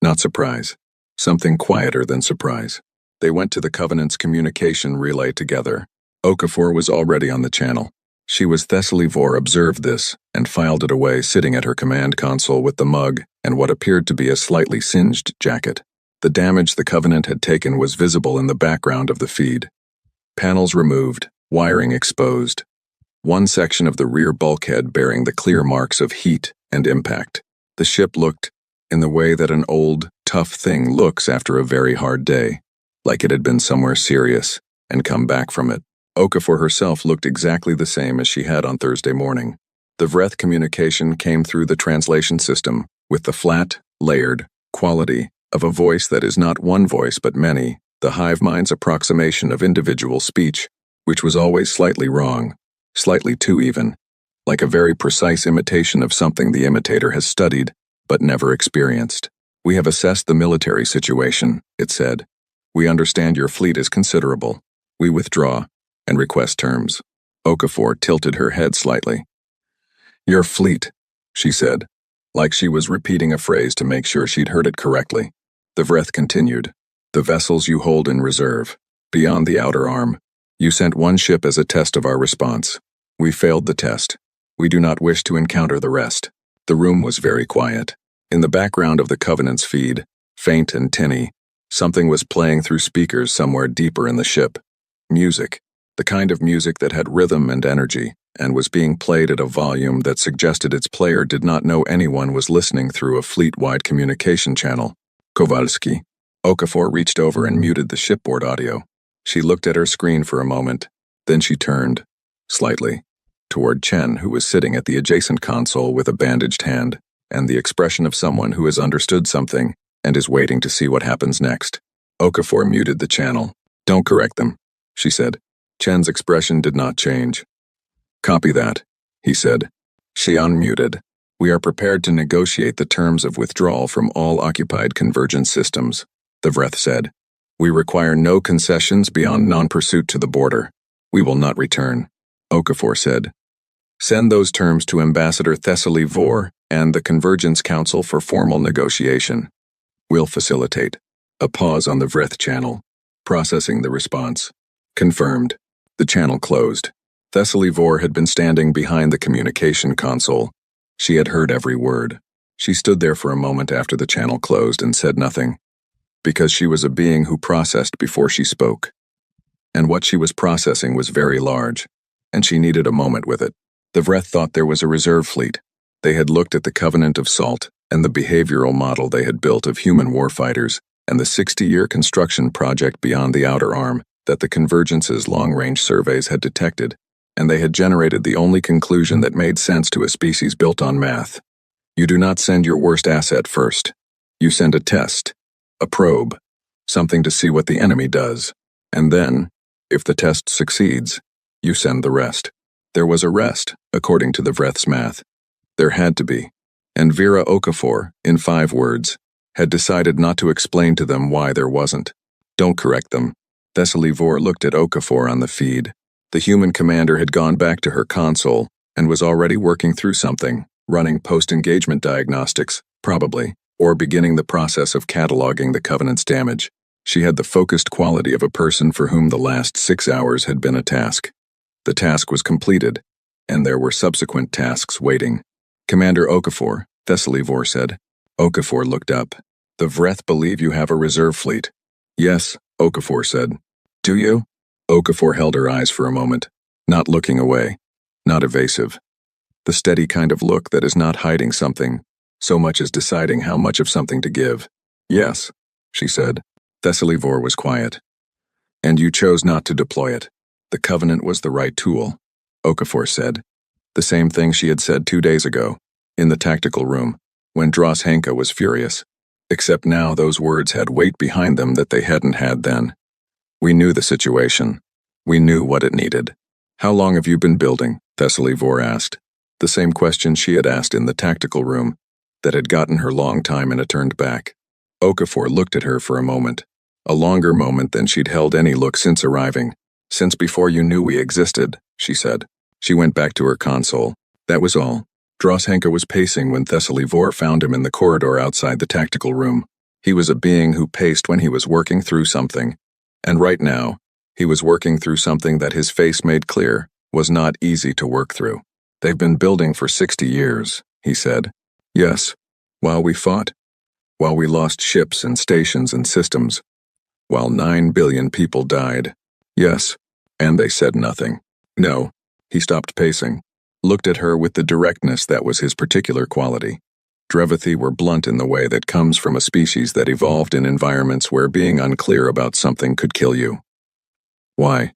Not surprise. Something quieter than surprise. They went to the Covenant's communication relay together. Okafor was already on the channel. Thessaly Vor observed this and filed it away, sitting at her command console with the mug and what appeared to be a slightly singed jacket. The damage the Covenant had taken was visible in the background of the feed. Panels removed, wiring exposed. One section of the rear bulkhead bearing the clear marks of heat and impact. The ship looked, in the way that an old, tough thing looks after a very hard day, like it had been somewhere serious and come back from it. Okafor herself looked exactly the same as she had on Thursday morning. The Everyth communication came through the translation system with the flat, layered quality of a voice that is not one voice but many, the hive mind's approximation of individual speech, which was always slightly wrong, slightly too even, like a very precise imitation of something the imitator has studied but never experienced. We have assessed the military situation, it said. We understand your fleet is considerable. We withdraw and request terms. Okafor tilted her head slightly. Your fleet, she said, like she was repeating a phrase to make sure she'd heard it correctly. The Everyth continued. The vessels you hold in reserve, beyond the outer arm. You sent one ship as a test of our response. We failed the test. We do not wish to encounter the rest. The room was very quiet. In the background of the Covenant's feed, faint and tinny, something was playing through speakers somewhere deeper in the ship. Music. The kind of music that had rhythm and energy, and was being played at a volume that suggested its player did not know anyone was listening through a fleet-wide communication channel. Kowalski. Okafor reached over and muted the shipboard audio. She looked at her screen for a moment, then she turned, slightly, toward Chen, who was sitting at the adjacent console with a bandaged hand, and the expression of someone who has understood something and is waiting to see what happens next. Okafor muted the channel. Don't correct them, she said. Chen's expression did not change. Copy that, he said. She unmuted. We are prepared to negotiate the terms of withdrawal from all occupied convergence systems, the Everyth said. We require no concessions beyond non-pursuit to the border. We will not return, Okafor said. Send those terms to Ambassador Thessaly Vor and the Convergence Council for formal negotiation. We'll facilitate. A pause on the Everyth channel. Processing the response. Confirmed. The channel closed. Thessaly Vor had been standing behind the communication console. She had heard every word. She stood there for a moment after the channel closed and said nothing, because she was a being who processed before she spoke. And what she was processing was very large, and she needed a moment with it. The Everyth thought there was a reserve fleet. They had looked at the Covenant of Salt and the behavioral model they had built of human warfighters and the 60-year construction project beyond the outer arm that the Convergence's long-range surveys had detected, and they had generated the only conclusion that made sense to a species built on math. You do not send your worst asset first. You send a test, a probe, something to see what the enemy does, and then, if the test succeeds, you send the rest. There was a rest, according to the Everyth's math. There had to be. And Vera Okafor, in 5 words, had decided not to explain to them why there wasn't. Don't correct them. Thessaly Vor looked at Okafor on the feed. The human commander had gone back to her console and was already working through something, running post-engagement diagnostics, probably, or beginning the process of cataloging the Covenant's damage. She had the focused quality of a person for whom the last 6 hours had been a task. The task was completed, and there were subsequent tasks waiting. Commander Okafor, Thessaly Vor said. Okafor looked up. The Everyth believe you have a reserve fleet. Yes, Okafor said. Do you? Okafor held her eyes for a moment, not looking away, not evasive. The steady kind of look that is not hiding something, so much as deciding how much of something to give. Yes, she said. Thessaly Vor was quiet. And you chose not to deploy it. The Covenant was the right tool, Okafor said. The same thing she had said 2 days ago, in the tactical room, when Dross Henke was furious. Except now those words had weight behind them that they hadn't had then. We knew the situation. We knew what it needed. How long have you been building? Thessaly Vor asked. The same question she had asked in the tactical room, that had gotten her long time in a turned back. Okafor looked at her for a moment. A longer moment than she'd held any look since arriving. Since before you knew we existed, she said. She went back to her console. That was all. Dross Henke was pacing when Thessaly Vor found him in the corridor outside the tactical room. He was a being who paced when he was working through something. And right now, he was working through something that his face made clear was not easy to work through. They've been building for 60 years, he said. Yes. While we fought? While we lost ships and stations and systems? While 9 billion people died? Yes. And they said nothing. No. He stopped pacing, looked at her with the directness that was his particular quality. Everyth were blunt in the way that comes from a species that evolved in environments where being unclear about something could kill you. Why?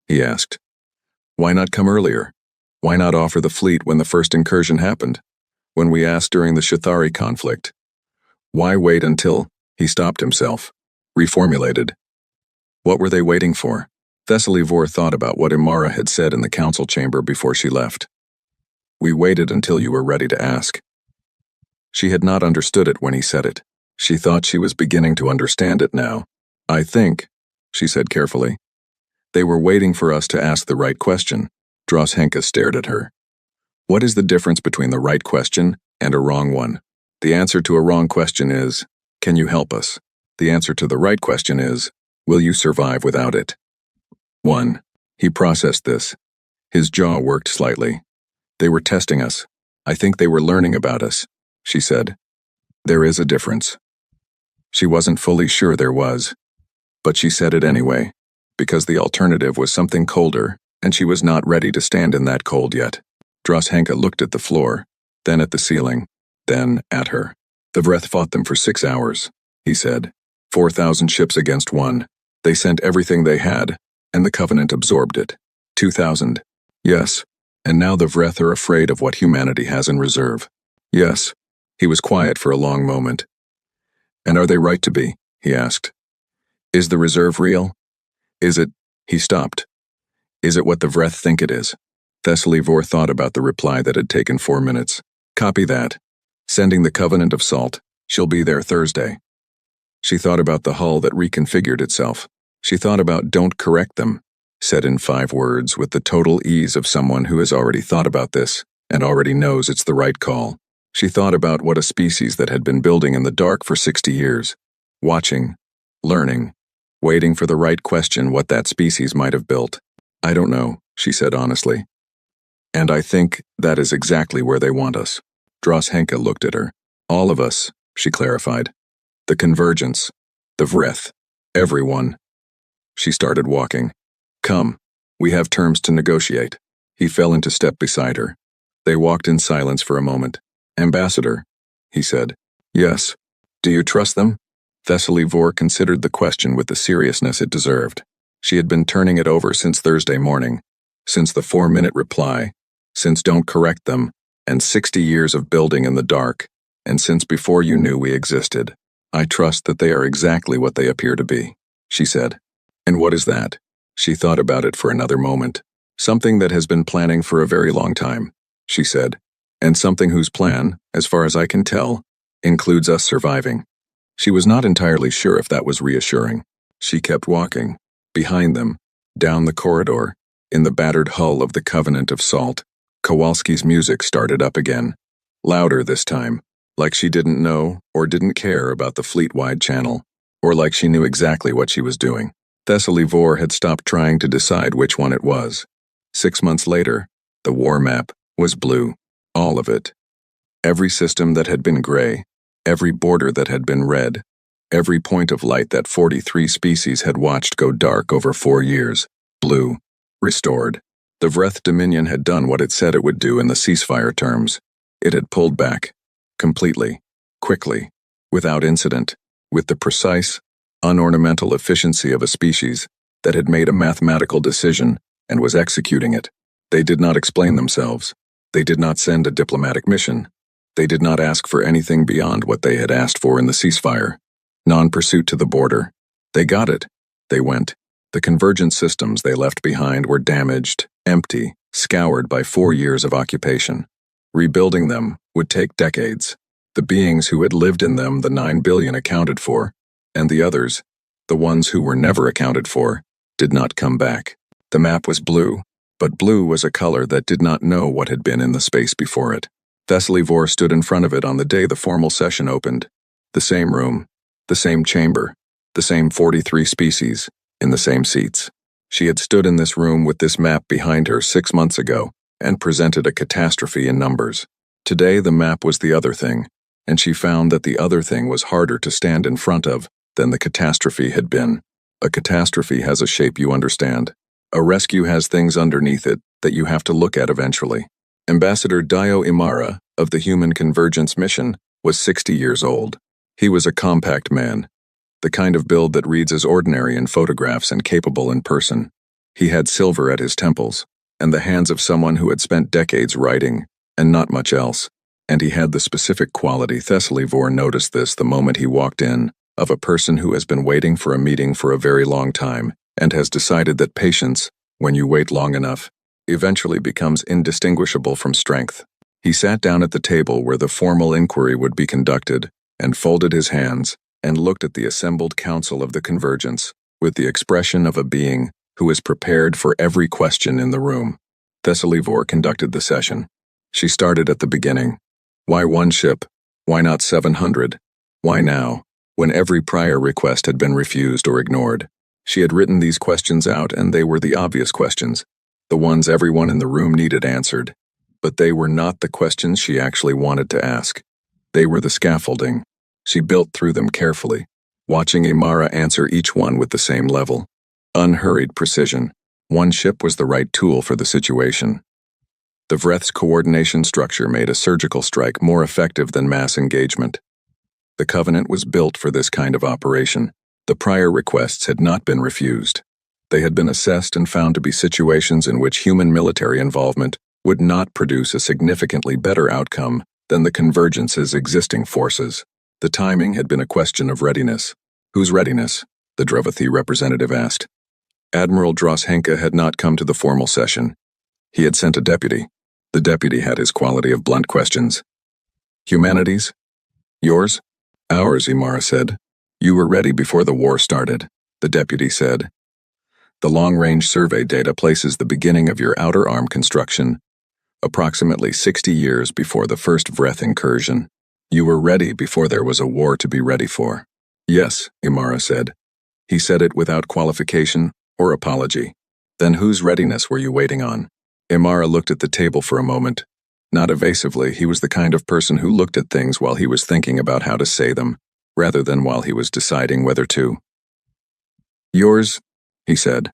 He asked. Why not come earlier? Why not offer the fleet when the first incursion happened? When we asked during the Shathari conflict? Why wait until? He stopped himself, reformulated. What were they waiting for? Thessaly Vor thought about what Imara had said in the council chamber before she left. We waited until you were ready to ask. She had not understood it when he said it. She thought she was beginning to understand it now. I think, she said carefully. They were waiting for us to ask the right question. Dross Henke stared at her. What is the difference between the right question and a wrong one? The answer to a wrong question is, can you help us? The answer to the right question is, will you survive without it? 1. He processed this. His jaw worked slightly. They were testing us. I think they were learning about us, she said. There is a difference. She wasn't fully sure there was, but she said it anyway, because the alternative was something colder, and she was not ready to stand in that cold yet. Dross Henke looked at the floor, then at the ceiling, then at her. The Everyth fought them for 6 hours, he said. 4,000 ships against 1. They sent everything they had, and the Covenant absorbed it. 2,000. Yes. And now the Everyth are afraid of what humanity has in reserve. Yes. He was quiet for a long moment. And are they right to be? He asked. Is the reserve real? Is it? He stopped. Is it what the Everyth think it is? Thessaly Vor thought about the reply that had taken 4 minutes. Copy that. Sending the Covenant of Salt. She'll be there Thursday. She thought about the hull that reconfigured itself. She thought about don't correct them, said in 5 words with the total ease of someone who has already thought about this and already knows it's the right call. She thought about what a species that had been building in the dark for 60 years, watching, learning, waiting for the right question what that species might have built. I don't know, she said honestly. And I think that is exactly where they want us. Dross Henke looked at her. All of us, she clarified. The convergence. The Everyth. Everyone. She started walking. Come. We have terms to negotiate. He fell into step beside her. They walked in silence for a moment. Ambassador, he said. Yes. Do you trust them? Thessaly Vor considered the question with the seriousness it deserved. She had been turning it over since Thursday morning, since the 4-minute reply, since don't correct them, and 60 years of building in the dark, and since before you knew we existed. I trust that they are exactly what they appear to be, she said. And what is that? She thought about it for another moment. Something that has been planning for a very long time, she said. And something whose plan, as far as I can tell, includes us surviving. She was not entirely sure if that was reassuring. She kept walking. Behind them, down the corridor, in the battered hull of the Covenant of Salt, Kowalski's music started up again. Louder this time, like she didn't know or didn't care about the fleet-wide channel, or like she knew exactly what she was doing. Thessaly Vor had stopped trying to decide which one it was. 6 months later, the war map was blue. All of it. Every system that had been gray, every border that had been red, every point of light that 43 species had watched go dark over 4 years. Blue. Restored. The Everyth Dominion had done what it said it would do in the ceasefire terms. It had pulled back. Completely. Quickly. Without incident. With the precise, unornamental efficiency of a species that had made a mathematical decision and was executing it. They did not explain themselves. They did not send a diplomatic mission. They did not ask for anything beyond what they had asked for in the ceasefire. Non-pursuit to the border. They got it. They went. The convergent systems they left behind were damaged, empty, scoured by 4 years of occupation. Rebuilding them would take decades. The beings who had lived in them the 9 billion accounted for, and the others, the ones who were never accounted for, did not come back. The map was blue, but blue was a color that did not know what had been in the space before it. Thessaly Vor stood in front of it on the day the formal session opened. The same room, the same chamber, the same 43 species, in the same seats. She had stood in this room with this map behind her 6 months ago and presented a catastrophe in numbers. Today the map was the other thing, and she found that the other thing was harder to stand in front of than the catastrophe had been. A catastrophe has a shape you understand. A rescue has things underneath it that you have to look at eventually. Ambassador Dio Imara, of the Human Convergence Mission, was 60 years old. He was a compact man, the kind of build that reads as ordinary in photographs and capable in person. He had silver at his temples, and the hands of someone who had spent decades writing, and not much else. And he had the specific quality, Thessaly Vor noticed this the moment he walked in, of a person who has been waiting for a meeting for a very long time, and has decided that patience, when you wait long enough, eventually becomes indistinguishable from strength. He sat down at the table where the formal inquiry would be conducted, and folded his hands, and looked at the assembled council of the convergence, with the expression of a being who is prepared for every question in the room. Thessaly Vor conducted the session. She started at the beginning. Why one ship? Why not 700? Why now, when every prior request had been refused or ignored? She had written these questions out, and they were the obvious questions, the ones everyone in the room needed answered. But they were not the questions she actually wanted to ask. They were the scaffolding. She built through them carefully, watching Imara answer each one with the same level. Unhurried precision. One ship was the right tool for the situation. The Everyth's coordination structure made a surgical strike more effective than mass engagement. The Covenant was built for this kind of operation. The prior requests had not been refused. They had been assessed and found to be situations in which human military involvement would not produce a significantly better outcome than the Convergence's existing forces. The timing had been a question of readiness. Whose readiness? The Everyth representative asked. Admiral Dross-Henke had not come to the formal session. He had sent a deputy. The deputy had his quality of blunt questions. Humanities? Yours? Ours, Imara said. You were ready before the war started, the deputy said. The long-range survey data places the beginning of your outer arm construction approximately 60 years before the first Everyth incursion. You were ready before there was a war to be ready for. Yes, Imara said. He said it without qualification or apology. Then whose readiness were you waiting on? Imara looked at the table for a moment. Not evasively, he was the kind of person who looked at things while he was thinking about how to say them, rather than while he was deciding whether to. Yours, he said.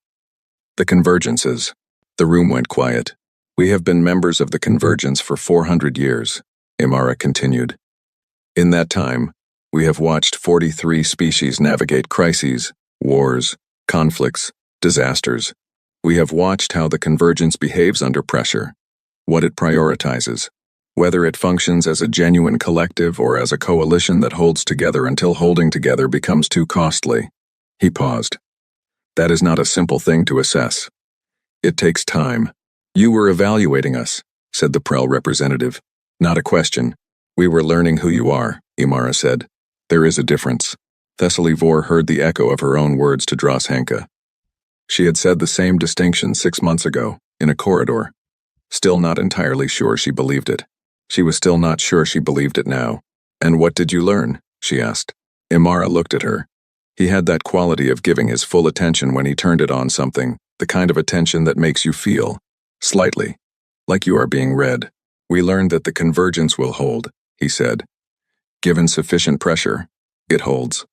The Convergences. The room went quiet. We have been members of the Convergence for 400 years, Imara continued. In that time, we have watched 43 species navigate crises, wars, conflicts, disasters. We have watched how the Convergence behaves under pressure, what it prioritizes, whether it functions as a genuine collective or as a coalition that holds together until holding together becomes too costly. He paused. That is not a simple thing to assess. It takes time. You were evaluating us, said the Prel representative. Not a question. We were learning who you are, Imara said. There is a difference. Thessaly Vor heard the echo of her own words to Droshenka. She had said the same distinction 6 months ago, in a corridor. Still not entirely sure she believed it. She was still not sure she believed it now. And what did you learn? She asked. Imara looked at her. He had that quality of giving his full attention when he turned it on something, the kind of attention that makes you feel, slightly, like you are being read. We learned that the convergence will hold, he said. Given sufficient pressure, it holds.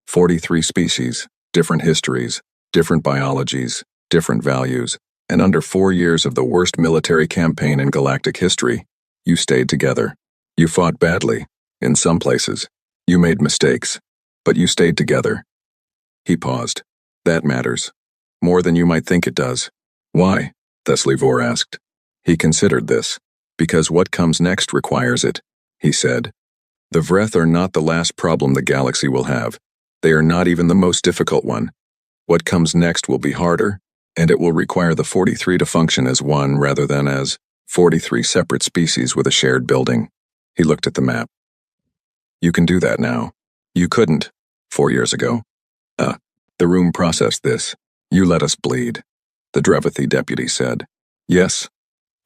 43 species, different histories, different biologies, different values, and under 4 years of the worst military campaign in galactic history, you stayed together. You fought badly, in some places. You made mistakes, but you stayed together. He paused. That matters. More than you might think it does. Why? Thessaly Vor asked. He considered this. Because what comes next requires it, he said. The Everyth are not the last problem the galaxy will have. They are not even the most difficult one. What comes next will be harder, and it will require the 43 to function as one rather than as 43 separate species with a shared building. He looked at the map. You can do that now. You couldn't 4 years ago. The room processed this. You let us bleed, the Everyth deputy said. Yes,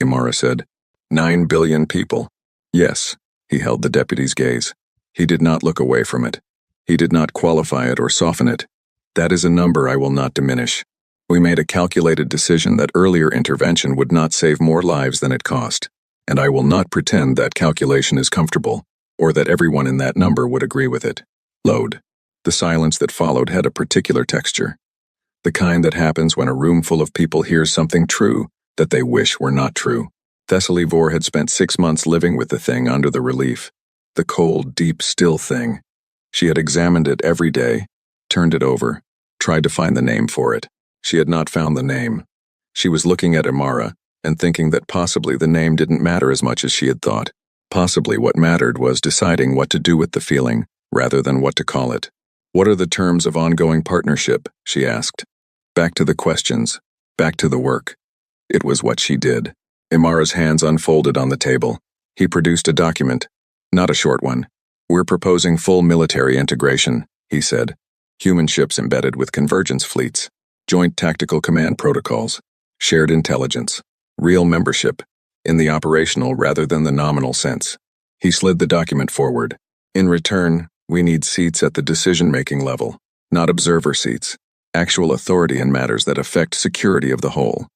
Imara said. 9 billion people. Yes, he held the deputy's gaze. He did not look away from it. He did not qualify it or soften it. That is a number I will not diminish. We made a calculated decision that earlier intervention would not save more lives than it cost, and I will not pretend that calculation is comfortable, or that everyone in that number would agree with it. Load. The silence that followed had a particular texture. The kind that happens when a room full of people hears something true that they wish were not true. Thessaly Vor had spent 6 months living with the thing under the relief. The cold, deep, still thing. She had examined it every day, turned it over, tried to find the name for it. She had not found the name. She was looking at Imara and thinking that possibly the name didn't matter as much as she had thought. Possibly what mattered was deciding what to do with the feeling, rather than what to call it. What are the terms of ongoing partnership? She asked. Back to the questions. Back to the work. It was what she did. Imara's hands unfolded on the table. He produced a document. Not a short one. We're proposing full military integration, he said. Human ships embedded with convergence fleets. Joint tactical command protocols. Shared intelligence. Real membership. In the operational rather than the nominal sense. He slid the document forward. In return, we need seats at the decision-making level, not observer seats. Actual authority in matters that affect security of the whole.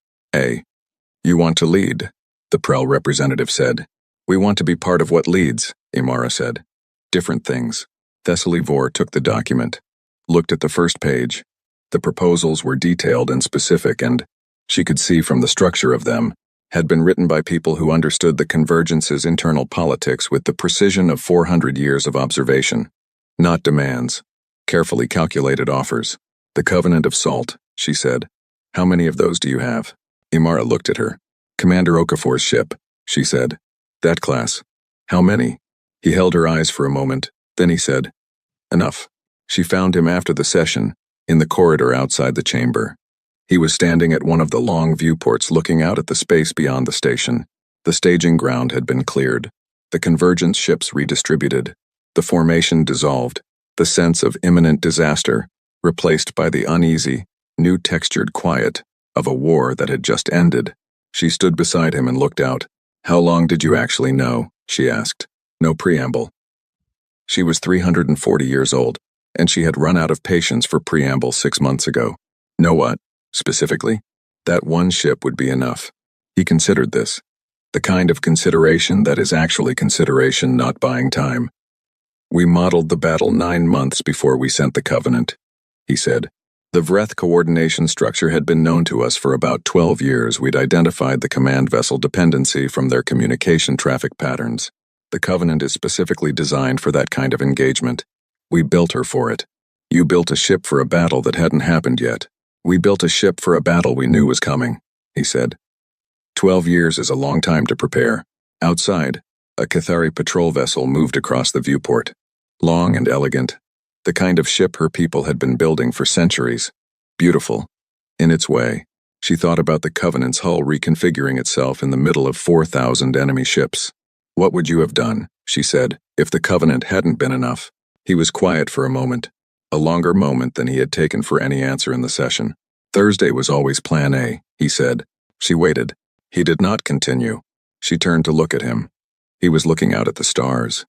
You want to lead, the Prel representative said. We want to be part of what leads, Imara said. Different things. Thessaly Vor took the document, looked at the first page. The proposals were detailed and specific and, she could see from the structure of them, had been written by people who understood the convergence's internal politics with the precision of 400 years of observation. Not demands. Carefully calculated offers. The Covenant of Salt, she said. How many of those do you have? Imara looked at her. Commander Okafor's ship, she said. That class. How many? He held her eyes for a moment, then he said, Enough. She found him after the session, in the corridor outside the chamber. He was standing at one of the long viewports looking out at the space beyond the station. The staging ground had been cleared. The convergence ships redistributed. The formation dissolved. The sense of imminent disaster, replaced by the uneasy, new textured quiet of a war that had just ended. She stood beside him and looked out. How long did you actually know? She asked. No preamble. She was 340 years old, and she had run out of patience for preamble 6 months ago. Know what? Specifically? That one ship would be enough. He considered this. The kind of consideration that is actually consideration, not buying time. We modeled the battle 9 months before we sent the Covenant, he said. The Everyth coordination structure had been known to us for about 12 years. We'd identified the command vessel dependency from their communication traffic patterns. The Covenant is specifically designed for that kind of engagement. We built her for it. You built a ship for a battle that hadn't happened yet. We built a ship for a battle we knew was coming, he said. 12 years is a long time to prepare. Outside, a Cathari patrol vessel moved across the viewport. Long and elegant. The kind of ship her people had been building for centuries. Beautiful. In its way, she thought about the Covenant's hull reconfiguring itself in the middle of 4,000 enemy ships. "What would you have done," she said, "if the covenant hadn't been enough?" He was quiet for a moment, a longer moment than he had taken for any answer in the session. "Thursday was always plan A," he said. She waited. He did not continue. She turned to look at him. He was looking out at the stars.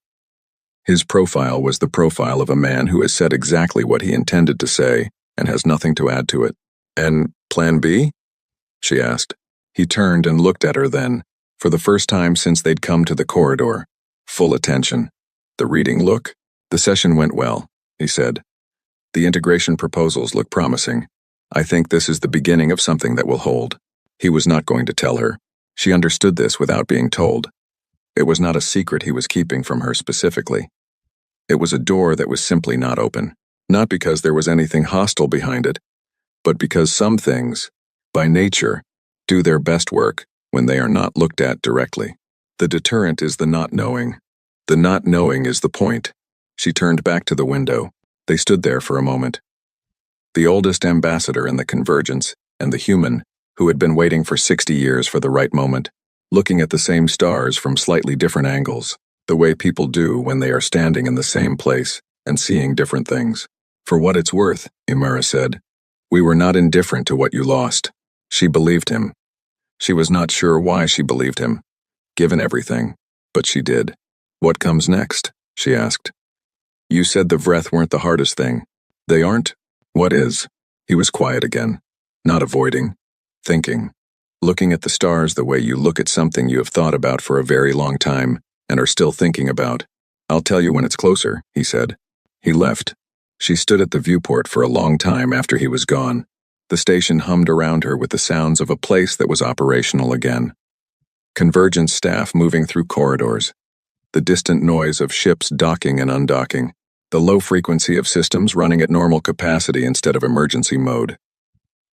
His profile was the profile of a man who has said exactly what he intended to say and has nothing to add to it. "And plan B?" she asked. He turned and looked at her then, for the first time since they'd come to the corridor. Full attention. "The reading look?" "The session went well," he said. "The integration proposals look promising. I think this is the beginning of something that will hold." He was not going to tell her. She understood this without being told. It was not a secret he was keeping from her specifically. It was a door that was simply not open, not because there was anything hostile behind it, but because some things, by nature, do their best work when they are not looked at directly. The deterrent is the not knowing. The not knowing is the point. She turned back to the window. They stood there for a moment. The oldest ambassador in the convergence, and the human, who had been waiting for 60 years for the right moment, looking at the same stars from slightly different angles, the way people do when they are standing in the same place and seeing different things. "For what it's worth," Imara said, "we were not indifferent to what you lost." She believed him. She was not sure why she believed him, given everything, but she did. "What comes next?" she asked. "You said the Vreth weren't the hardest thing. They aren't? What is?" He was quiet again, not avoiding, thinking, looking at the stars the way you look at something you have thought about for a very long time and are still thinking about. "I'll tell you when it's closer," he said. He left. She stood at the viewport for a long time after he was gone. The station hummed around her with the sounds of a place that was operational again. Convergence staff moving through corridors. The distant noise of ships docking and undocking. The low frequency of systems running at normal capacity instead of emergency mode.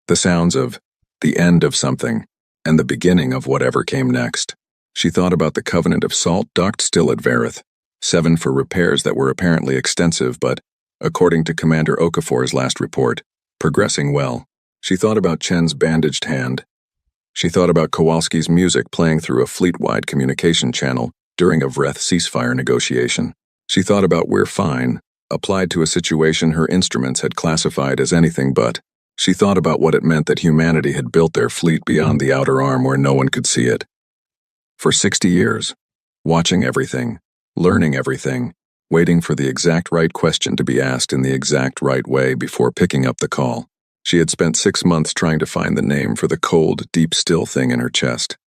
The sounds of the end of something and the beginning of whatever came next. She thought about the Covenant of Salt docked still at Everyth, 7 for repairs that were apparently extensive but, according to Commander Okafor's last report, progressing well. She thought about Chen's bandaged hand. She thought about Kowalski's music playing through a fleet-wide communication channel during a Vreth ceasefire negotiation. She thought about "we're fine," applied to a situation her instruments had classified as anything but. She thought about what it meant that humanity had built their fleet beyond the outer arm where no one could see it. For 60 years, watching everything, learning everything, waiting for the exact right question to be asked in the exact right way before picking up the call. She had spent 6 months trying to find the name for the cold, deep still thing in her chest.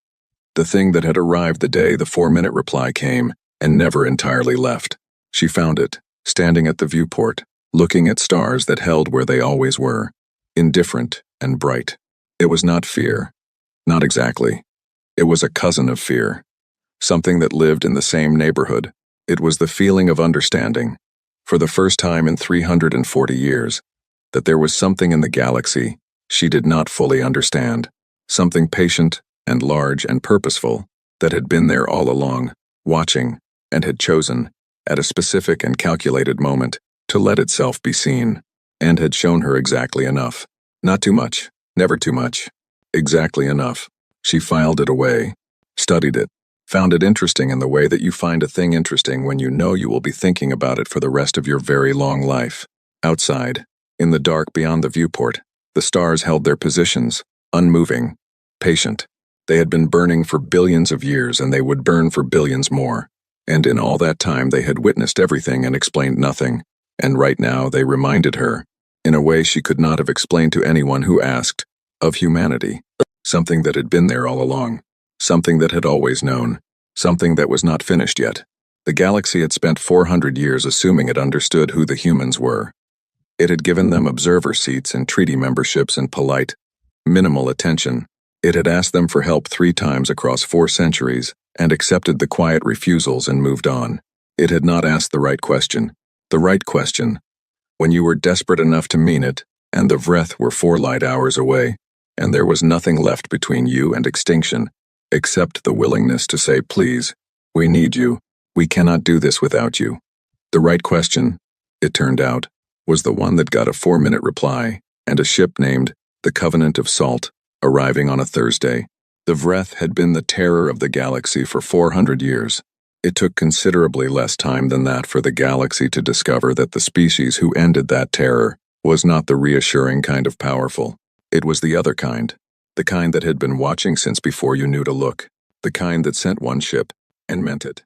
The thing that had arrived the day the 4-minute reply came and never entirely left. She found it, standing at the viewport, looking at stars that held where they always were, indifferent and bright. It was not fear. Not exactly. It was a cousin of fear. Something that lived in the same neighborhood. It was the feeling of understanding, for the first time in 340 years, that there was something in the galaxy she did not fully understand. Something patient and large and purposeful that had been there all along, watching, and had chosen, at a specific and calculated moment, to let itself be seen, and had shown her exactly enough. Not too much, never too much. Exactly enough. She filed it away, studied it, found it interesting in the way that you find a thing interesting when you know you will be thinking about it for the rest of your very long life. Outside, in the dark beyond the viewport, the stars held their positions, unmoving, patient. They had been burning for billions of years and they would burn for billions more. And in all that time they had witnessed everything and explained nothing. And right now they reminded her, in a way she could not have explained to anyone who asked, of humanity. Something that had been there all along. Something that had always known. Something that was not finished yet. The galaxy had spent 400 years assuming it understood who the humans were. It had given them observer seats and treaty memberships and polite, minimal attention. It had asked them for help 3 times across 4 centuries and accepted the quiet refusals and moved on. It had not asked the right question. The right question, when you were desperate enough to mean it, and the Vreth were 4 light hours away, and there was nothing left between you and extinction, except the willingness to say, please, we need you, we cannot do this without you. The right question, it turned out, was the one that got a 4-minute reply, and a ship named the Covenant of Salt, arriving on a Thursday. The Vreth had been the terror of the galaxy for 400 years. It took considerably less time than that for the galaxy to discover that the species who ended that terror was not the reassuring kind of powerful. It was the other kind. The kind that had been watching since before you knew to look. The kind that sent one ship and meant it.